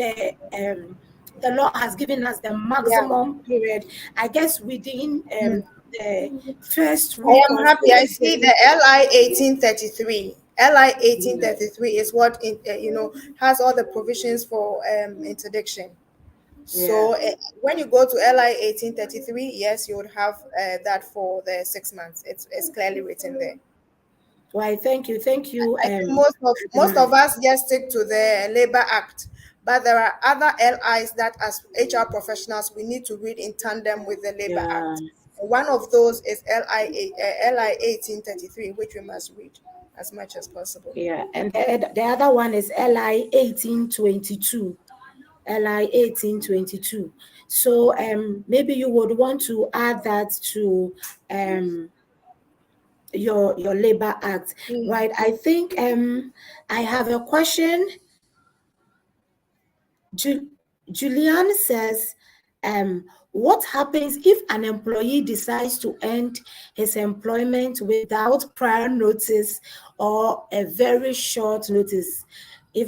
law has given us the Yeah. maximum period, I guess within the first I week am or happy. I second see week. the LI 1833. LI Yeah, 1833 is what has all the provisions for interdiction. yeah. So when you go to LI 1833, yes, you would have that for the 6 months. It's clearly written there. Why? Thank you, I think most of Adnan. us just stick to the Labor Act, but there are other LIs that, as HR professionals, we need to read in tandem with the Labor Yeah, Act. One of those is LI 1833, which we must read as much as possible. yeah. And the other one is LI 1822. LI 1822. So maybe you would want to add that to your Labor Act, right? I think I have a question. Julian says, what happens if an employee decides to end his employment without prior notice or a very short notice?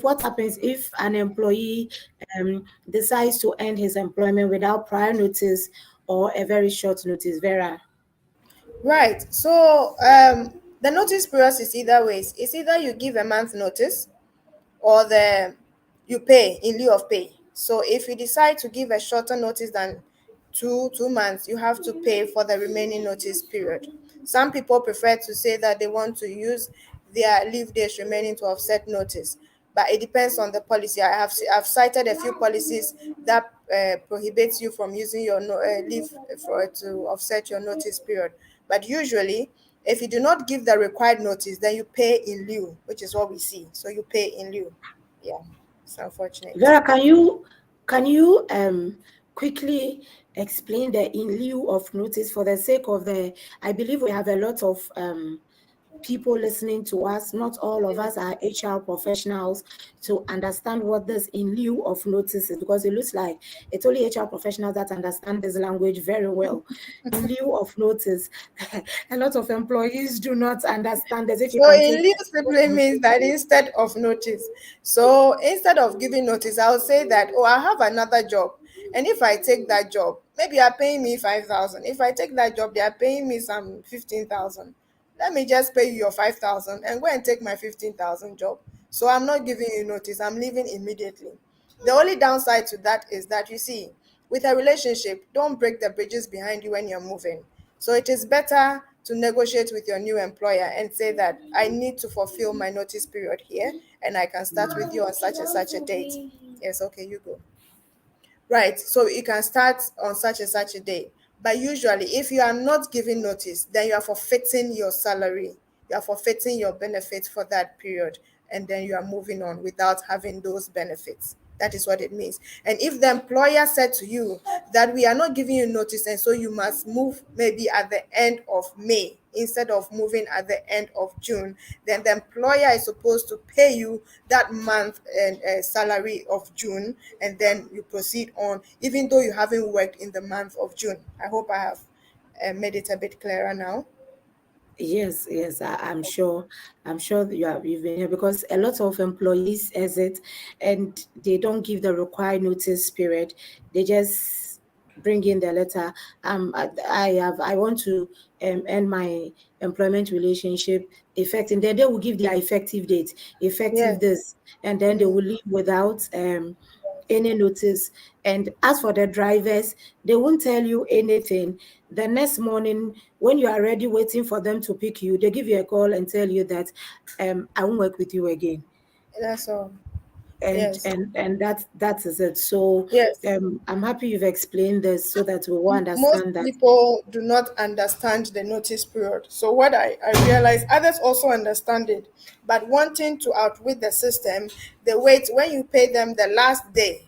What happens if an employee decides to end his employment without prior notice or a very short notice, Vera? Right. So the notice period is either ways. It's either you give a month notice, or you pay in lieu of pay. So if you decide to give a shorter notice than two months, you have to pay for the remaining notice period. Some people prefer to say that they want to use their leave days remaining to offset notice, but it depends on the policy. I've cited a few policies that prohibits you from using your leave for to offset your notice period. But usually, if you do not give the required notice, then you pay in lieu, which is what we see. So you pay in lieu. Yeah, it's unfortunate. Vera, can you quickly explain the in lieu of notice for the sake of the? I believe we have a lot of people listening to us. Not all of us are HR professionals to understand what this in lieu of notice is, because it looks like it's only HR professionals that understand this language very well. In lieu of notice, a lot of employees do not understand this. If you So can in take lieu simply means that instead of notice. So instead of giving notice, I'll say that, oh, I have another job. And if I take that job, maybe you're paying me 5,000. If I take that job, they are paying me some 15,000. Let me just pay you your 5,000 and go and take my 15,000 job. So I'm not giving you notice. I'm leaving immediately. The only downside to that is that, you see, with a relationship, don't break the bridges behind you when you're moving. So it is better to negotiate with your new employer and say that I need to fulfill my notice period here and I can start with you on such and such a date. Yes, okay, you go. Right. So you can start on such and such a day. But usually, if you are not giving notice, then you are forfeiting your salary. You are forfeiting your benefits for that period. And then you are moving on without having those benefits. That is what it means. And if the employer said to you that we are not giving you notice, and so you must move maybe at the end of May instead of moving at the end of June, then the employer is supposed to pay you that month and salary of June, and then you proceed on, even though you haven't worked in the month of June. I hope I have made it a bit clearer now. Yes, yes, I'm sure. I'm sure that you've been here, because a lot of employees exit and they don't give the required notice period. They just bring in the letter. I want to end my employment relationship effective. Then they will give their effective date, Yeah. effective this, and then they will leave without any notice. And as for the drivers, they won't tell you anything. The next morning, when you are ready, waiting for them to pick you, they give you a call and tell you that I won't work with you again. That's all. And Yes. and that is it. So Yes. I'm happy you've explained this so that we will Most understand that. people do not understand the notice period. So what I realize, others also understand it, but wanting to outwit the system, they wait when you pay them the last day,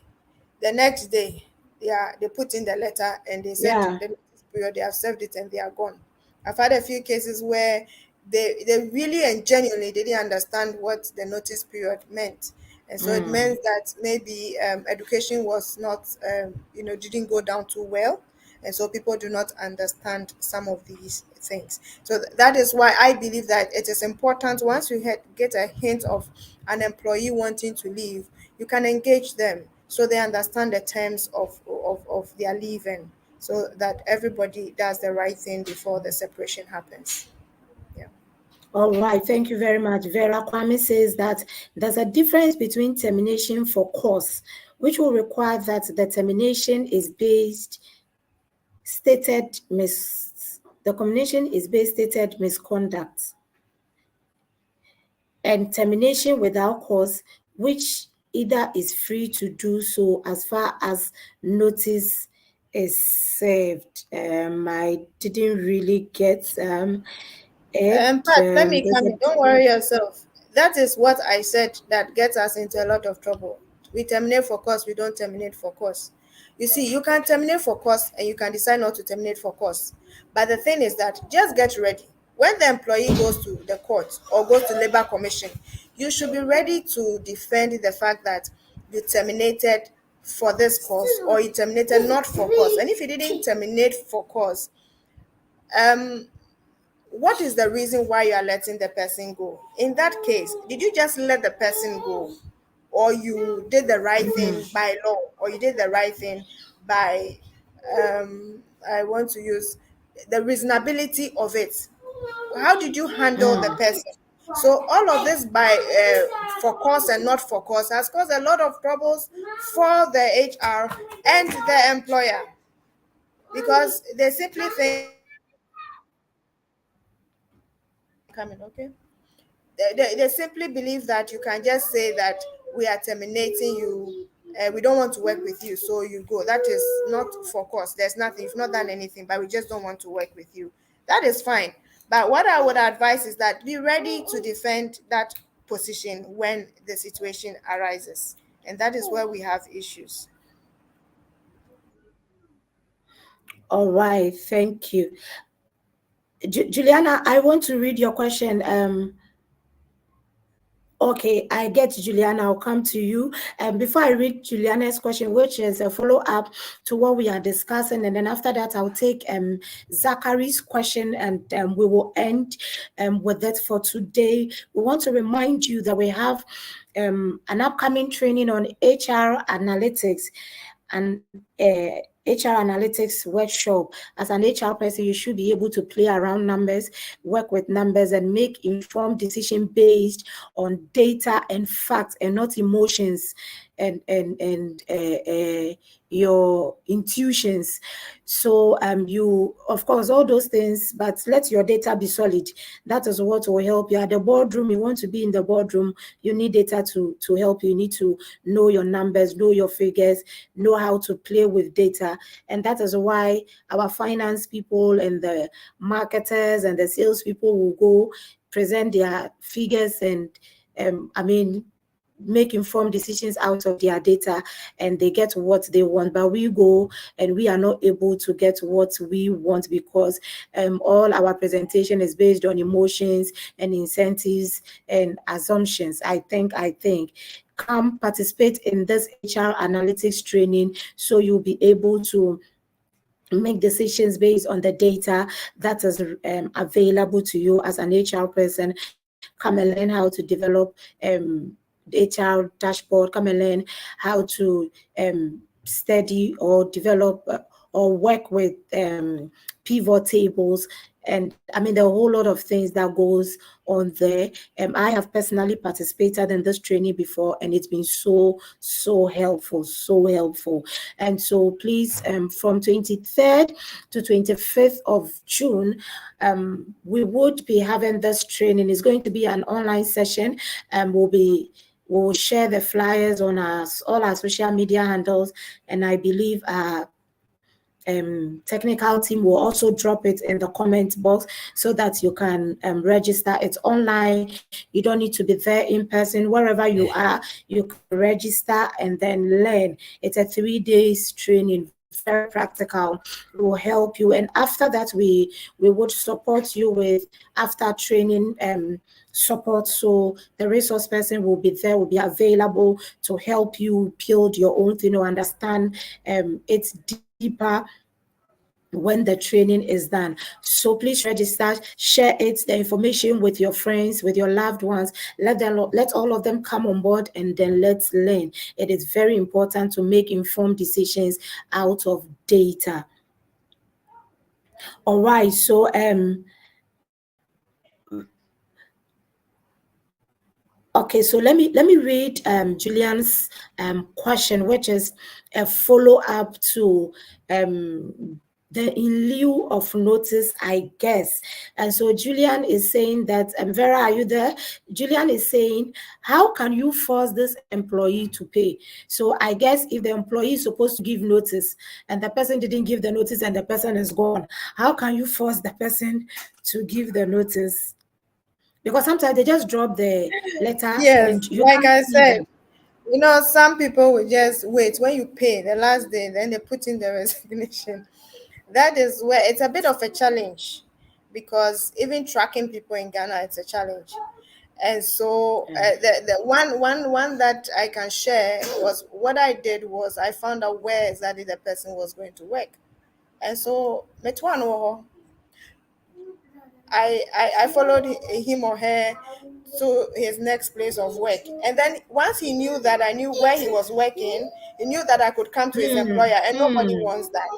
the next day, they put in the letter and they said Yeah. the notice period, they have served it and they are gone. I've had a few cases where they really and genuinely didn't understand what the notice period meant. And so it Mm. meant that maybe education was not, didn't go down too well. And so people do not understand some of these things. So that is why I believe that it is important, once you get a hint of an employee wanting to leave, you can engage them so they understand the terms of their leaving, so that everybody does the right thing before the separation happens. Yeah. All right, thank you very much. Vera Kwame says that there's a difference between termination for cause, which will require that the termination is based stated mis the combination is based stated misconduct, and termination without cause, which either is free to do so as far as notice is served. I didn't really get it. Pat, let me There's come a in. Don't worry yourself. That is what I said that gets us into a lot of trouble. We terminate for cause, we don't terminate for cause. You see, you can terminate for cause and you can decide not to terminate for cause. But the thing is that just get ready. When the employee goes to the court or goes to labor commission, you should be ready to defend the fact that you terminated for this cause or you terminated not for cause. And if you didn't terminate for cause, um what is the reason why you are letting the person go? In that case, did you just let the person go, or you did the right thing by law, or you did the right thing by, I want to use the reasonability of it? How did you handle the person? So all of this by for cause and not for cause has caused a lot of troubles for the HR and the employer, because they simply think coming, okay, they simply believe that you can just say that we are terminating you, we don't want to work with you, so you go. That is not for cause. There's nothing, you've not done anything, but we just don't want to work with you. That is fine. But what I would advise is that be ready to defend that position when the situation arises. And that is where we have issues. All right, thank you. Juliana, I want to read your question. Okay, I get Juliana. I'll come to you. Before I read Juliana's question, which is a follow-up to what we are discussing, and then after that, I'll take Zachary's question, and we will end with that for today. We want to remind you that we have an upcoming training on HR analytics and HR analytics workshop. As an HR person, you should be able to play around numbers, work with numbers, and make informed decision based on data and facts and not emotions and your intuitions. So you, of course, all those things, but let your data be solid. That is what will help you at the boardroom. You want to be in the boardroom, you need data to help you. You need to know your numbers, know your figures, know how to play with data. And that is why our finance people and the marketers and the sales people will go present their figures and make informed decisions out of their data, and they get what they want. But we go and we are not able to get what we want because all our presentation is based on emotions and incentives and assumptions. I think come participate in this HR analytics training so you'll be able to make decisions based on the data that is available to you as an HR person. Come and learn how to develop HR dashboard. Come and learn how to study or develop or work with pivot tables. And I mean, there are a whole lot of things that goes on there. I have personally participated in this training before, and it's been so helpful, so helpful. And so please, from 23rd to 25th of June, we would be having this training. It's going to be an online session, and we'll share the flyers on all our social media handles, and I believe technical team will also drop it in the comment box so that you can register. It's online. You don't need to be there in person. Wherever you are, you can register and then learn. It's a 3 days training, very practical. It will help you, and after that we would support you with after training support. So the resource person will be there, will be available to help you build your own thing or understand it's deeper when the training is done. So please register, share the information with your friends, with your loved ones. Let all of them come on board, and then let's learn. It is very important to make informed decisions out of data. All right, so okay, so let me read Julian's question, which is a follow-up to the in lieu of notice, I guess. And so Julian is saying that, Vera, are you there? Julian is saying, how can you force this employee to pay? So I guess if the employee is supposed to give notice and the person didn't give the notice and the person is gone, how can you force the person to give the notice? Because sometimes they just drop the letter Yes, and you like can't I see said, them. some people will just wait when you pay the last day, then they put in the resignation. That is where it's a bit of a challenge, because even tracking people in Ghana, it's a challenge. And so the one that I can share was what I did was I found out where exactly the person was going to work. And so I followed him or her to his next place of work. And then once he knew that I knew where he was working, he knew that I could come to his employer, and nobody wants that.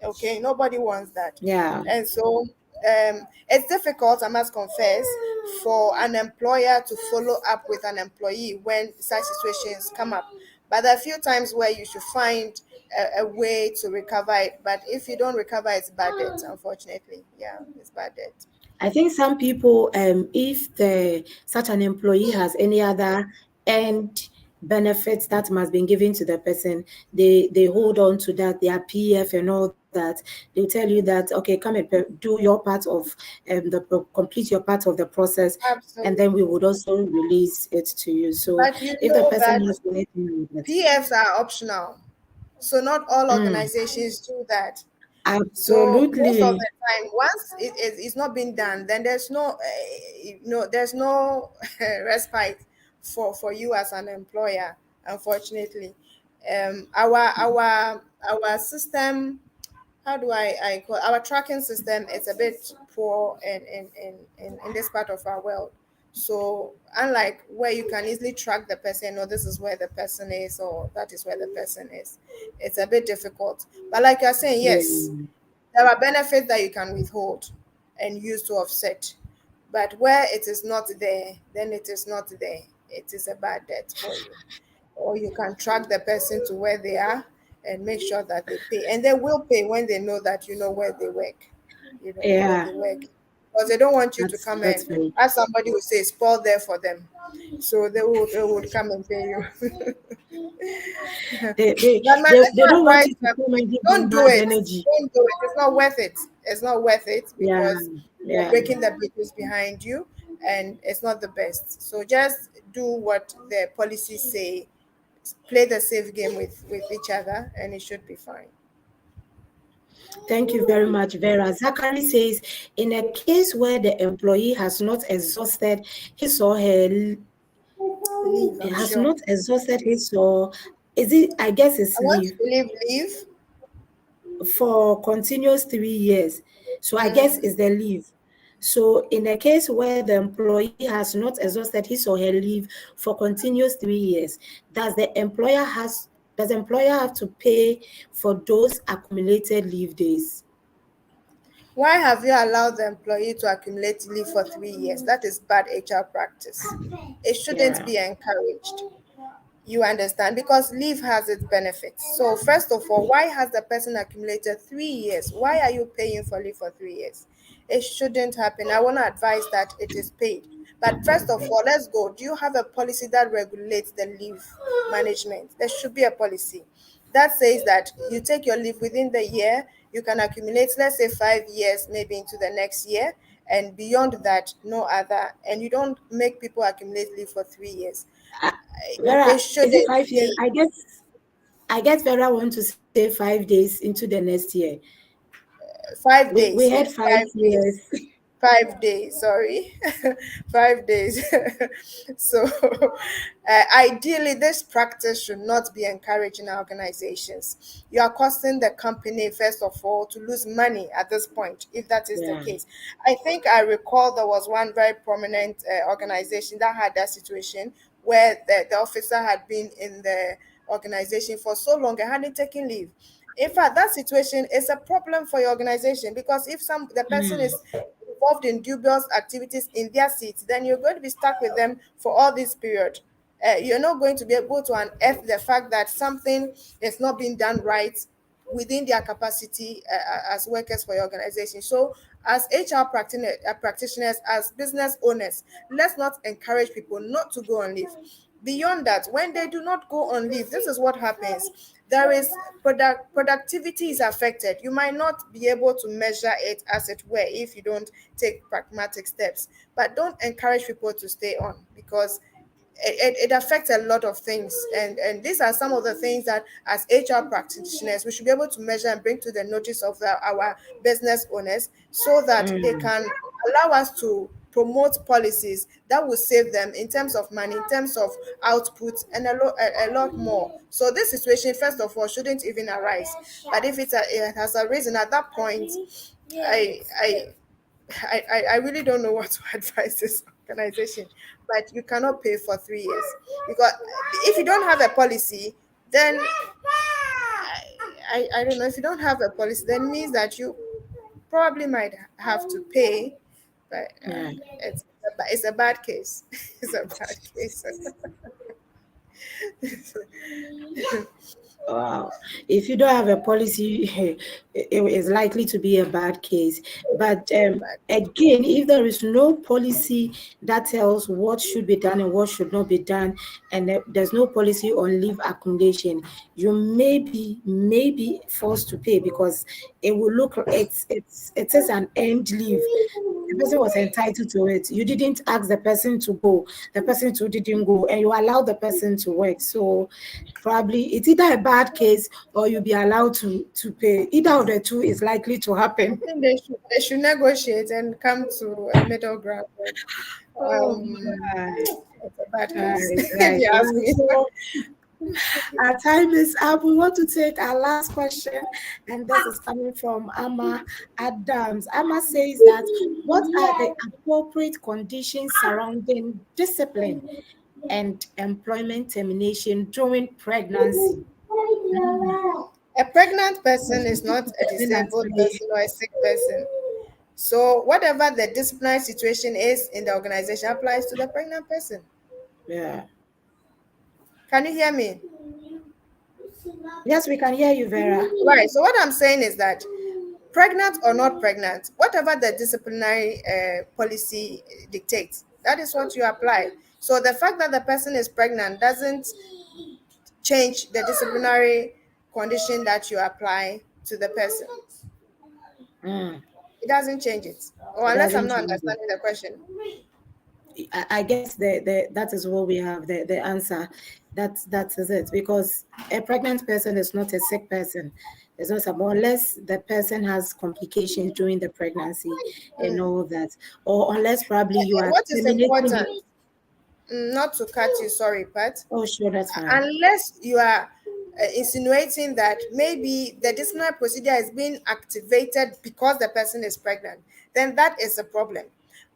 Okay, nobody wants that. Yeah. And so it's difficult, I must confess, for an employer to follow up with an employee when such situations come up. But there are a few times where you should find a way to recover it. But if you don't recover, it's bad debt, unfortunately. Yeah, it's bad debt. I think some people, if the such an employee has any other end benefits that must be given to the person, they hold on to that, their PF and all that. They'll tell you that, okay, come and do your part of complete your part of the process, and then we Absolutely. would also release it to you. So But you if the know person that has anything with it, PFs are optional. So not all mm, organizations do that. So most of absolutely, the time, once it's not been done, then there's no, there's no respite for you as an employer. Unfortunately, our system, how do I call our tracking system is a bit poor in this part of our world. So unlike where you can easily track the person, or this is where the person is, or that is where the person is, it's a bit difficult. But like you're saying, yes, yeah. there are benefits that you can withhold and use to offset. But where it is not there, then it is not there. It is a bad debt for you. Or you can track the person to where they are and make sure that they pay. And they will pay when they know that you know where they work. You know where Yeah, they work. Because they don't want you to that's come that's and, very. as somebody would say, spoil there for them. So they would come and pay you. They they But my they, they little don't want advice, you to come and give them don't do bad it. energy. Don't do it. It's not worth it. It's not worth it Yeah, because you're yeah. breaking the bridges behind you, and it's not the best. So just do what the policies say. Play the safe game with each other, and it should be fine. Thank you very much, Vera. Zachary says, in a case where the employee his or her Leave, I'm has sure. not exhausted his or is it? I guess I it's want to leave believe leave. for continuous 3 years. So I guess Mm. it's the leave. So in a case where the employee has not exhausted his or her leave for continuous 3 years, does the employer have to pay for those accumulated leave days? Why have you allowed the employee to accumulate leave for 3 years? That is bad HR practice. It shouldn't Yeah. be encouraged. You understand? Because leave has its benefits. So, first of all, why has the person accumulated 3 years? Why are you paying for leave for 3 years? It shouldn't happen. I want to advise that it is paid. But first of all, let's go. Do you have a policy that regulates the leave management? There should be a policy that says that you take your leave within the year, you can accumulate, let's say, 5 years, maybe into the next year, and beyond that, no other. And you don't make people accumulate leave for 3 years. Uh, It Vera, is it shouldn't 5 years? be. I guess Vera want to say 5 days into the next year. We 5 days, had yes, five 5 days. years. 5 days, sorry. 5 days. So, ideally, this practice should not be encouraged in our organizations. You are costing the company, first of all, to lose money at this point, if that is the Yeah. case. I think I recall there was one very prominent organization that had that situation where the officer had been in the organization for so long and hadn't taken leave. In fact, that situation is a problem for your organization, because if the person is involved in dubious activities in their seats, then you're going to be stuck with them for all this period. You're not going to be able to unearth the fact that something is not being done right within their capacity as workers for your organization. So, as HR practitioners, as business owners, let's not encourage people not to go on leave. Beyond that, when they do not go on leave, this is what happens. There is productivity is affected. You might not be able to measure it, as it were, if you don't take pragmatic steps. But don't encourage people to stay on, because it affects a lot of things, and these are some of the things that, as HR practitioners, we should be able to measure and bring to the notice of our business owners, so that they Mm. can allow us to promote policies that will save them in terms of money, in terms of output, and a lot more. So this situation, first of all, shouldn't even arise. But if it has arisen at that point, I I I really don't know what to advise this organization, but you cannot pay for 3 years, because if you don't have a policy, then I don't know. If you don't have a policy, then it means that probably might have to pay, but Yeah. it's a bad case. It's a bad case. Wow. If you don't have a policy, it is likely to be a bad case. But Bad. again, if there is no policy that tells what should be done and what should not be done, and there's no policy on leave accumulation, you may be forced to pay because it will look it is an earned leave. The person was entitled to it. You didn't ask the person to go. The person too didn't go, and you allowed the person to work. So probably it's either a bad case or you'll be allowed to pay. Either of the two is likely to I happen. think they should negotiate and come to a middle ground. Oh Um, my. it's a bad case, Right, if right, you ask right. me. So our time is up. We want to take our last question, and this is coming from Amma Adams. Amma says that what are the appropriate conditions surrounding discipline and employment termination during pregnancy? Mm, A pregnant person is not a disabled pregnancy. person or a sick person. So whatever the disciplinary situation is in the organization applies to the pregnant person. Yeah. Can you hear me? Yes, we can hear you, Vera. Right. So what I'm saying is that pregnant or not pregnant, whatever the disciplinary policy dictates, that is what you apply. So the fact that the person is pregnant doesn't change the disciplinary condition that you apply to the person. Mm, It doesn't change it. Or it unless I'm doesn't not change it. understanding the question. I guess that is what we have, the answer. That is it. Because a pregnant person is not a sick person. There's no support unless the person has complications during the pregnancy and all that. Or unless probably you And are what is terminating important, it. not to cut you, sorry, Pat, Oh, sure, that's fine. unless you are insinuating that maybe the disciplinary procedure is being activated because the person is pregnant, then that is a problem.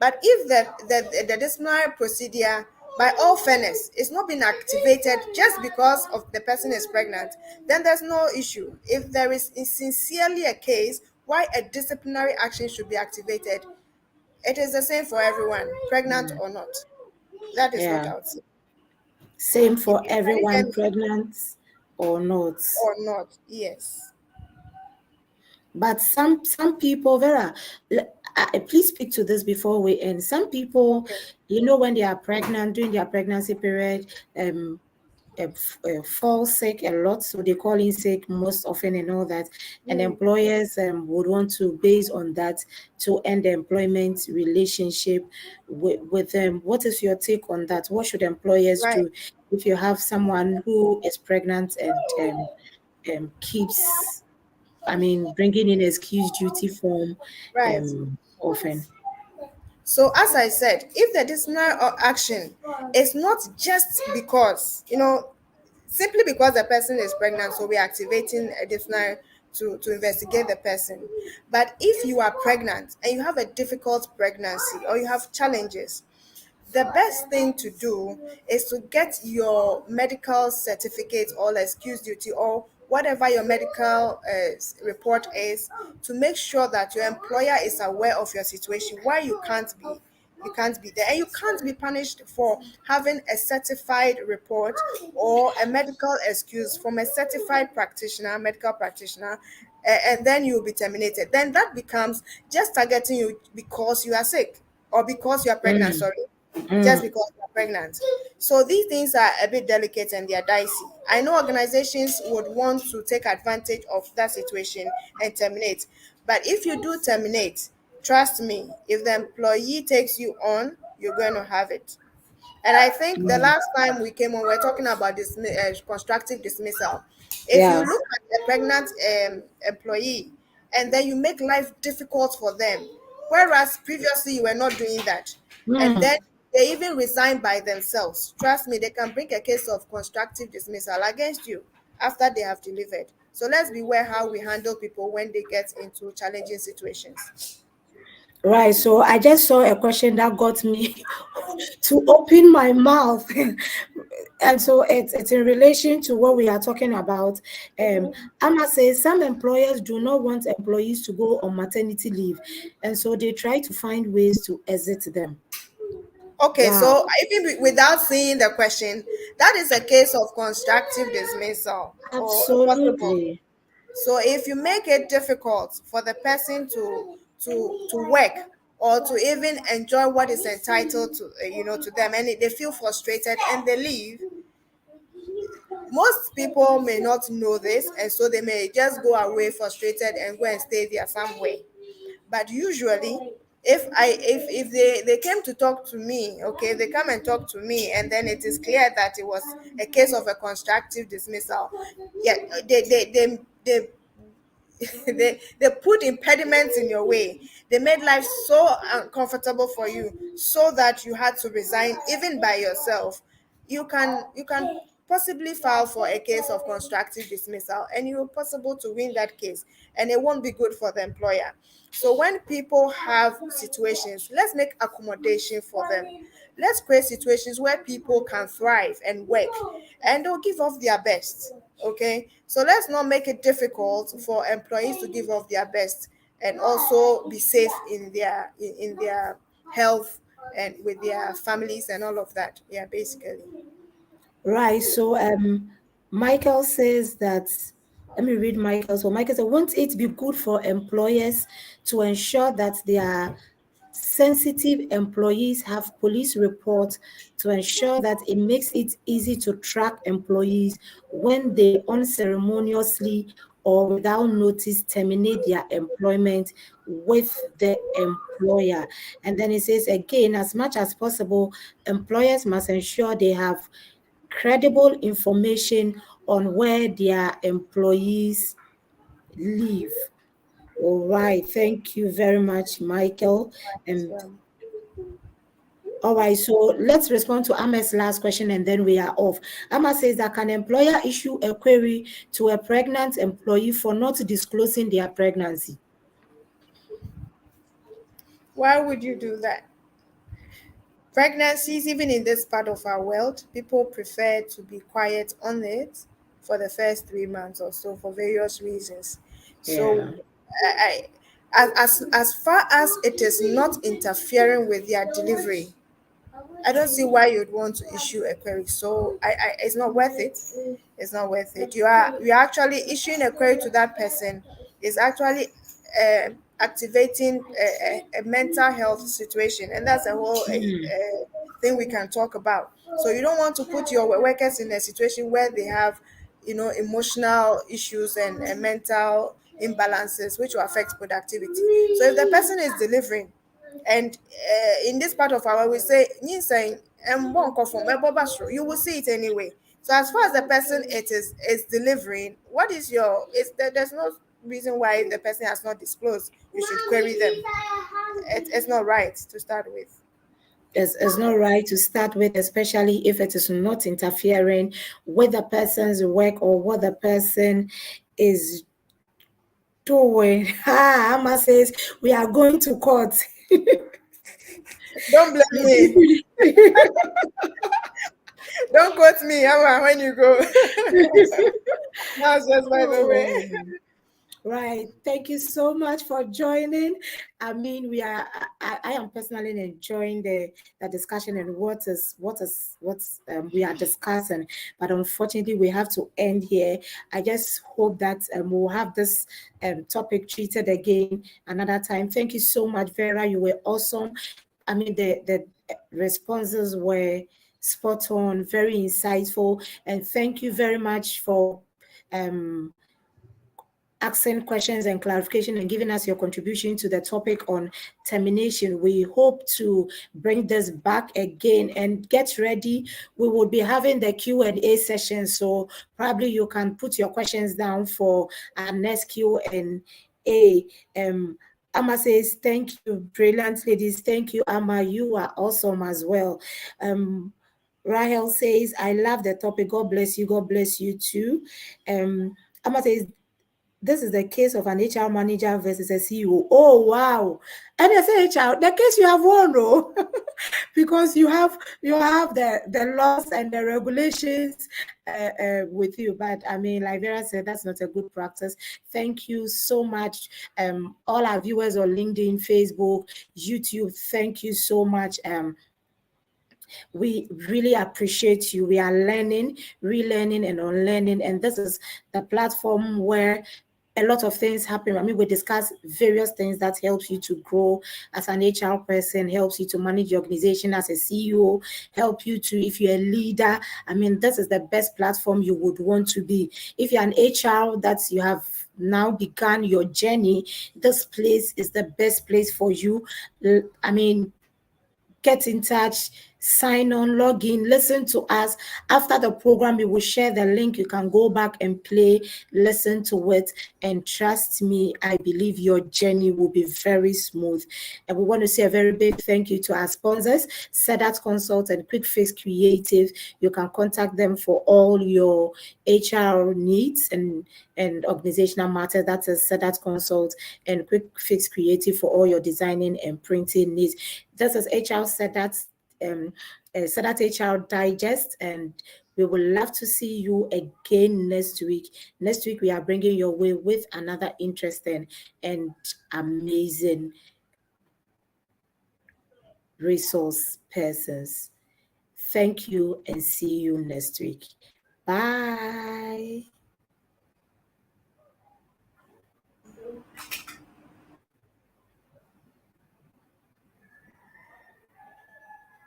But if the disciplinary procedure, by all fairness, is not being activated just because of the person is pregnant, then there's no issue. If there is sincerely a case why a disciplinary action should be activated, it is the same for everyone, pregnant Mm, or not. That is what yeah. I would say. Same Can for you hear everyone, me pregnant or not. or not? Yes. But some people, Vera, please speak to this before we end. Some people, Okay. when they are pregnant during their pregnancy period, um, fall sick a lot, so they call in sick most often and all that. And Mm, employers would want to base on that to end the employment relationship with them. What is your take on that? What should employers right, do if you have someone who is pregnant and keeps bringing in excuse duty form right. often. So, as I said, if the disciplinary action is not just because, simply because the person is pregnant, so we're activating a disciplinary to investigate the person. But if you are pregnant and you have a difficult pregnancy or you have challenges, the best thing to do is to get your medical certificate or excuse duty or whatever your medical report is, to make sure that your employer is aware of your situation, why you can't be there, and you can't be punished for having a certified report or a medical excuse from a certified practitioner, medical practitioner, and then you'll be terminated. Then that becomes just targeting you because you are sick or because you are pregnant, Mm, sorry, just mm, because you're pregnant. So these things are a bit delicate and they are dicey. I know organizations would want to take advantage of that situation and terminate. But if you do terminate, trust me, if the employee takes you on, you're going to have it. And I think the mm. last time we came on, we are talking about this constructive dismissal. If you Yes. look at a pregnant employee and then you make life difficult for them, whereas previously you were not doing that, and Mm. then they even resign by themselves, trust me, they can bring a case of constructive dismissal against you after they have delivered. So let's beware how we handle people when they get into challenging situations. Right. So I just saw a question that got me to open my mouth. And so it's in relation to what we are talking about. Amma says some employers do not want employees to go on maternity leave, and so they try to find ways to exit them. Okay, Wow, so even without seeing the question, that is a case of constructive dismissal or possible. absolutely. So if you make it difficult for the person to work or to even enjoy what is entitled to to them, and they feel frustrated and they leave, most people may not know this, and so they may just go away frustrated and go and stay there somewhere. But usually, if they came to talk to me, okay, they come and talk to me, and then it is clear that it was a case of a constructive dismissal. Yeah, they they put impediments in your way. They made life so uncomfortable for you, so that you had to resign even by yourself. You can possibly file for a case of constructive dismissal, and you're possible to win that case, and it won't be good for the employer. So when people have situations, let's make accommodation for them. Let's create situations where people can thrive and work, and they'll give off their best. Okay, so let's not make it difficult for employees to give off their best and also be safe in their health and with their families and all of that. Yeah, basically. Right. So Michael says that, let me read Michael. So Michael said, won't it be good for employers to ensure that their sensitive employees have police reports to ensure that it makes it easy to track employees when they unceremoniously or without notice terminate their employment with the employer? And then it says again, as much as possible, employers must ensure they have credible information on where their employees live. All right, thank you very much, Michael. And Yeah. all right, so let's respond to Ahmed's last question and then we are off. Ahmed says that can employer issue a query to a pregnant employee for not disclosing their pregnancy? Why would you do that? Pregnancies, even in this part of our world, people prefer to be quiet on it for the first 3 months or so for various reasons. So, Yeah. as far as it is not interfering with their delivery, I don't see why you'd want to issue a query. So it's not worth it. It's not worth it. You are actually issuing a query to that person. Is actually activating a mental health situation, and that's a whole thing we can talk about. So you don't want to put your workers in a situation where they have, emotional issues and mental imbalances, which will affect productivity. So if the person is delivering, and in this part of our we say saying you will see it anyway. So as far as the person it is delivering, what is your is there, there's no reason why the person has not disclosed. You should query them. It's not right to start with. It's not right to start with, especially if it is not interfering with the person's work or what the person is doing. Ah, Amma says we are going to court. Don't blame me. Don't quote me, Amma, when you go. That's just by the way. Oh, right. Thank you so much for joining. I mean, I am personally enjoying the discussion and what's we are discussing. But unfortunately, we have to end here. I just hope that we'll have this topic treated again another time. Thank you so much, Vera. You were awesome. I mean, the responses were spot on, very insightful, and thank you very much for um asking questions and clarification and giving us your contribution to the topic on termination. We hope to bring this back again and get ready. We will be having the Q&A session, so probably you can put your questions down for our next Q&A. Amma says, thank you, brilliant ladies. Thank you, Amma. You are awesome as well. Rahel says, I love the topic. God bless you. God bless you too. Amma says, this is the case of an HR manager versus a CEO. Oh, wow. And as a HR, the case you have won, oh, because you have the laws and the regulations with you. But I mean, like Vera said, that's not a good practice. Thank you so much. All our viewers on LinkedIn, Facebook, YouTube, thank you so much. We really appreciate you. We are learning, relearning, and unlearning. And this is the platform where a lot of things happen. I mean, we discuss various things that helps you to grow as an HR person, helps you to manage your organization as a CEO, help you to, if you're a leader, I mean, this is the best platform you would want to be. If you're an HR that you have now begun your journey, this place is the best place for you. I mean, get in touch, sign on, log in, listen to us. After the program, we will share the link. You can go back and play, listen to it. And trust me, I believe your journey will be very smooth. And we want to say a very big thank you to our sponsors, Sedat Consult and Quick Fix Creative. You can contact them for all your HR needs and organizational matters. That is Sedat Consult and Quick Fix Creative for all your designing and printing needs. This is HR Sedat HR Digest, and we would love to see you again next week. Next week, we are bringing your way with another interesting and amazing resource persons. Thank you and see you next week. Bye.